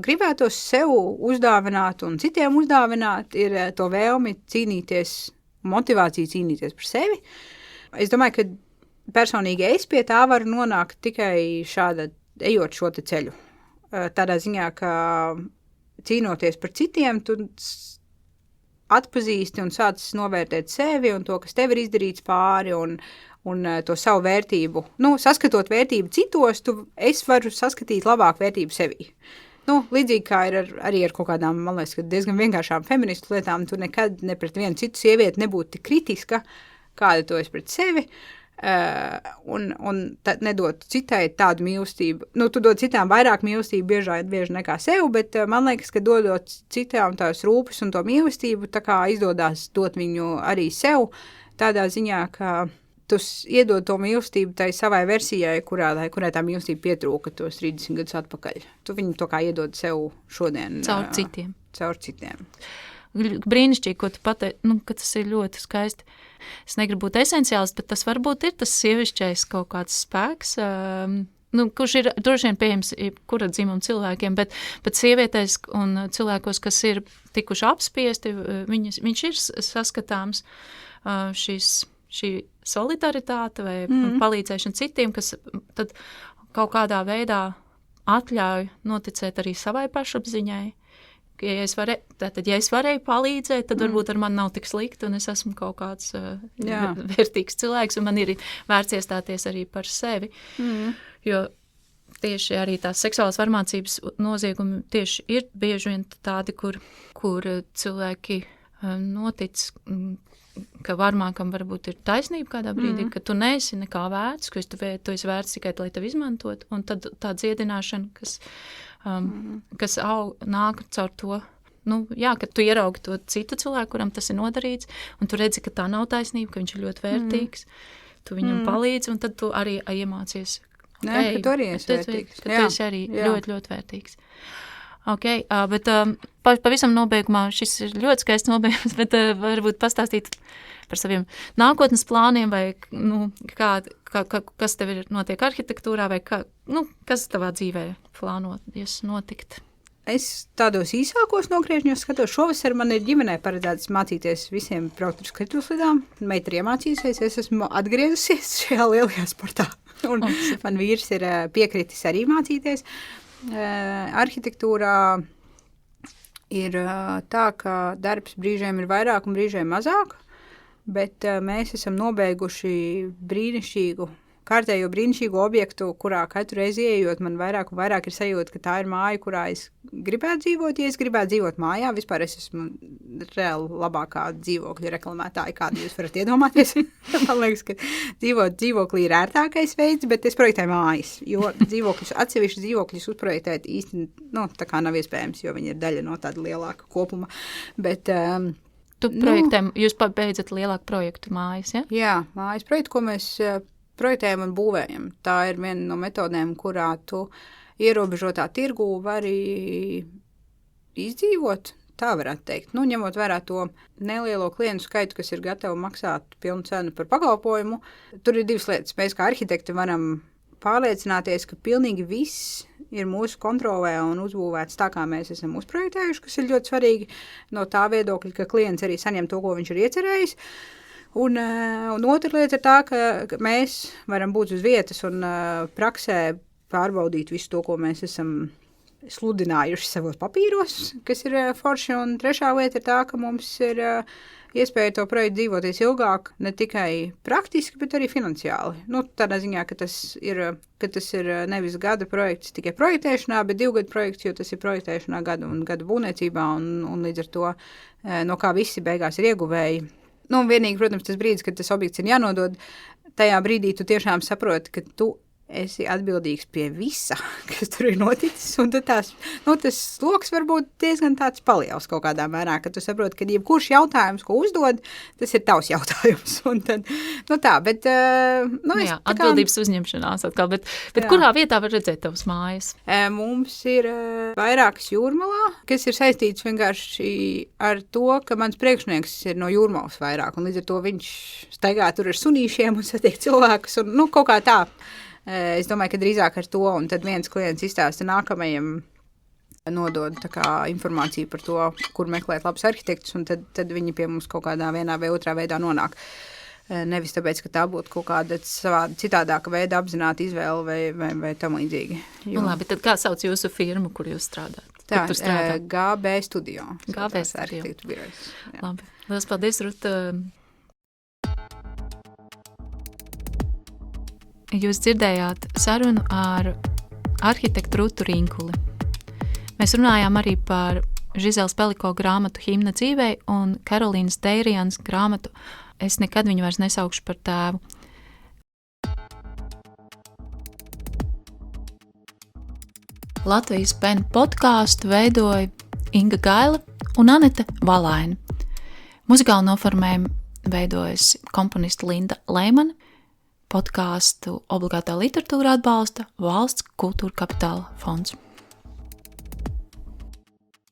gribētos sev uzdāvināt un citiem uzdāvināt, ir to vēlmi cīnīties, motivāciju cīnīties par sevi. Es domāju, ka personīgi es pie tā varu nonākt tikai ejot šo te ceļu. Tādā ziņā, ka cīnoties par citiem, tu atpazīsti un sācis novērtēt sevi un to, kas tev ir izdarīts pāri un to savu vērtību. Saskatot vērtību citos, es varu saskatīt labāk vērtību sevī. Līdzīgi kā ir arī ar kaut kādām, man liekas, diezgan vienkāršām feministu lietām, tu nekad ne pret vienu citu sievieti nebūtu tik kritiska, kāda tu esi pret sevi. Un tad nedod citai tādu mīlestību. Tu dod citām vairāk mīlestību bieži nekā sev, bet man liekas, ka dodot citām tās rūpes un to mīlestību, tā kā izdodās dot viņu arī sev, tādā ziņā, ka tu iedod to mīlestību tai savai versijai, kurai tā mīlestība pietrūka tos 30 gadus atpakaļ. Tu viņu to kā iedod sev šodien. Caur citiem. Caur citiem. Brīnišķīgi, ko tu pateici, ka tas ir ļoti skaisti. Es negribu būt esenciāls, bet tas varbūt ir tas sievišķais kaut kāds spēks, kurš ir droši vien pieejams kura dzimuma cilvēkiem, bet sievietēs un cilvēkos, kas ir tikuši apspiesti, viņš ir saskatāms šī solidaritāte vai palīdzēšana citiem, kas tad kaut kādā veidā atļauj noticēt arī savai pašapziņai. Ja es varēju palīdzēt, tad varbūt ar mani nav tik slikti, un es esmu kaut kāds vērtīgs cilvēks, un man ir vērts iestāties arī par sevi. Jo tieši arī tās seksuālās varmācības noziegumi tieši ir bieži vien tādi, kur cilvēki notic ka varmākam varbūt ir taisnība kādā brīdī, ka tu neesi nekā vērts, ka tu esi vērts tikai, lai tev izmantot, un tad tā dziedināšana, kas nāk caur to, ka tu ieraugi to citu cilvēku, kuram tas ir nodarīts, un tu redzi, ka tā nav taisnība, ka viņš ir ļoti vērtīgs, tu viņam palīdzi, un tad tu arī iemācies. Nē, ka tu arī esi vērtīgs. Ka tu esi arī ļoti, ļoti vērtīgs. Ok, bet pavisam nobeigumā, šis ir ļoti skaists nobeigums, bet varbūt pastāstīt par saviem nākotnes plāniem, vai kas tev ir notiek arhitektūrā, vai kas tavā dzīvē plānoties notikt? Es tādos īsākos nogriežņos skatos. Šovasar man ir ģimenē paredzēts mācīties visiem braukt uz skrituslidām. Meita ir iemācījusies, es esmu atgriezusies šajā lielajā sportā. Un man vīrs ir piekritis arī mācīties. Arhitektūrā ir tā, ka darbs brīžiem ir vairāk un brīžiem mazāk, bet mēs esam nobeiguši kārtējo brīnišķīgu objektu, kurā katru reizi ieejot, man vairāk un vairāk ir sajūta, ka tā ir māja, kurā es gribētu dzīvot. Ja es gribētu dzīvot mājā, vispār es esmu reāli labākā dzīvokļu reklamētāja, kādu jūs varat iedomāties. Man liekas, ka dzīvot dzīvoklī ir ērtākais veids, bet es projektēju mājas, jo atsevišķi dzīvokļus uzprojektēt īsti, tā kā nav iespējams, jo viņi ir daļa no tāda lielāka kopuma. Bet, jūs beidzat lielāku projektu mājas, ja? Jā, mājas projektu, ko mēs projektējam un būvējam. Tā ir viena no metodēm, kurā tu ierobežotā tirgū vari izdzīvot, tā varētu teikt. Ņemot vērā to nelielo klientu skaitu, kas ir gatavi maksāt pilnu cenu par pakalpojumu, tur ir divas lietas. Mēs kā arhitekti varam pārliecināties, ka pilnīgi viss ir mūsu kontrolē un uzbūvēts tā, kā mēs esam uzprojektējuši, kas ir ļoti svarīgi no tā viedokļa, ka klients arī saņem to, ko viņš ir iecerējis. Un otra lieta ir tā, ka mēs varam būt uz vietas un praksē pārbaudīt visu to, ko mēs esam sludinājuši savos papīros, kas ir forši. Un trešā lieta ir tā, ka mums ir iespēja to projektu dzīvoties ilgāk, ne tikai praktiski, bet arī finansiāli. Tādā ziņā, ka tas ir nevis gada projekts tikai projektēšanā, bet 2 gadu projekts, jo tas ir projektēšanā gada un gada būvniecībā, un līdz ar to, no kā visi beigās ir ieguvēji. Vienīgi, protams, tas brīdis, kad tas objekts ir jānodod, tajā brīdī tu tiešām saproti, ka tu esi atbildīgs pie visa, kas tur ir noticis, un tad tas sloks var būt diezgan tāds paliels kaut kādā mērā, ka tu saproti, ka jebkurš jautājums, ko uzdod, tas ir tavs jautājums, un tad, bet... atbildības uzņemšanās atkal, bet kurā vietā var redzēt tavas mājas? Mums ir vairākas Jūrmalā, kas ir saistīts vienkārši ar to, ka mans priekšnieks ir no Jūrmalas vairāk, un līdz ar to viņš staigā tur ar sunīšiem un satiek cilvēkus, un kaut kā tā. Es domāju, ka drīzāk ar to, un tad viens klients izstāsta nākamajam, nodod tā kā informāciju par to, kur meklēt labus arhitektus, un tad viņi pie mums kaut kādā vienā vai otrā veidā nonāk. Nevis tāpēc, ka tā būtu kaut kāda citādāka veida apzināta izvēle vai tam līdzīgi. Labi, tad kā sauc jūsu firmu, kur jūs strādājat? Tā, GB Studio. GB Studio. Labi, liels paldies, Ruta. Jūs dzirdējāt sarunu ar arhitektu Rutu Rinkuli. Mēs runājām arī par Žizeles Peliko grāmatu Himna dzīvei un Karolīnas Deirianas grāmatu Es nekad viņu vairs nesaukšu par tēvu. Latvijas PEN podkāstu veidoja Inga Gaila un Anete Valaina. Muzikālu noformējumu veidojas komponiste Linda Leimane. Podkāstu obligātā literatūra atbalsta Valsts kultūra kapitāla fonds.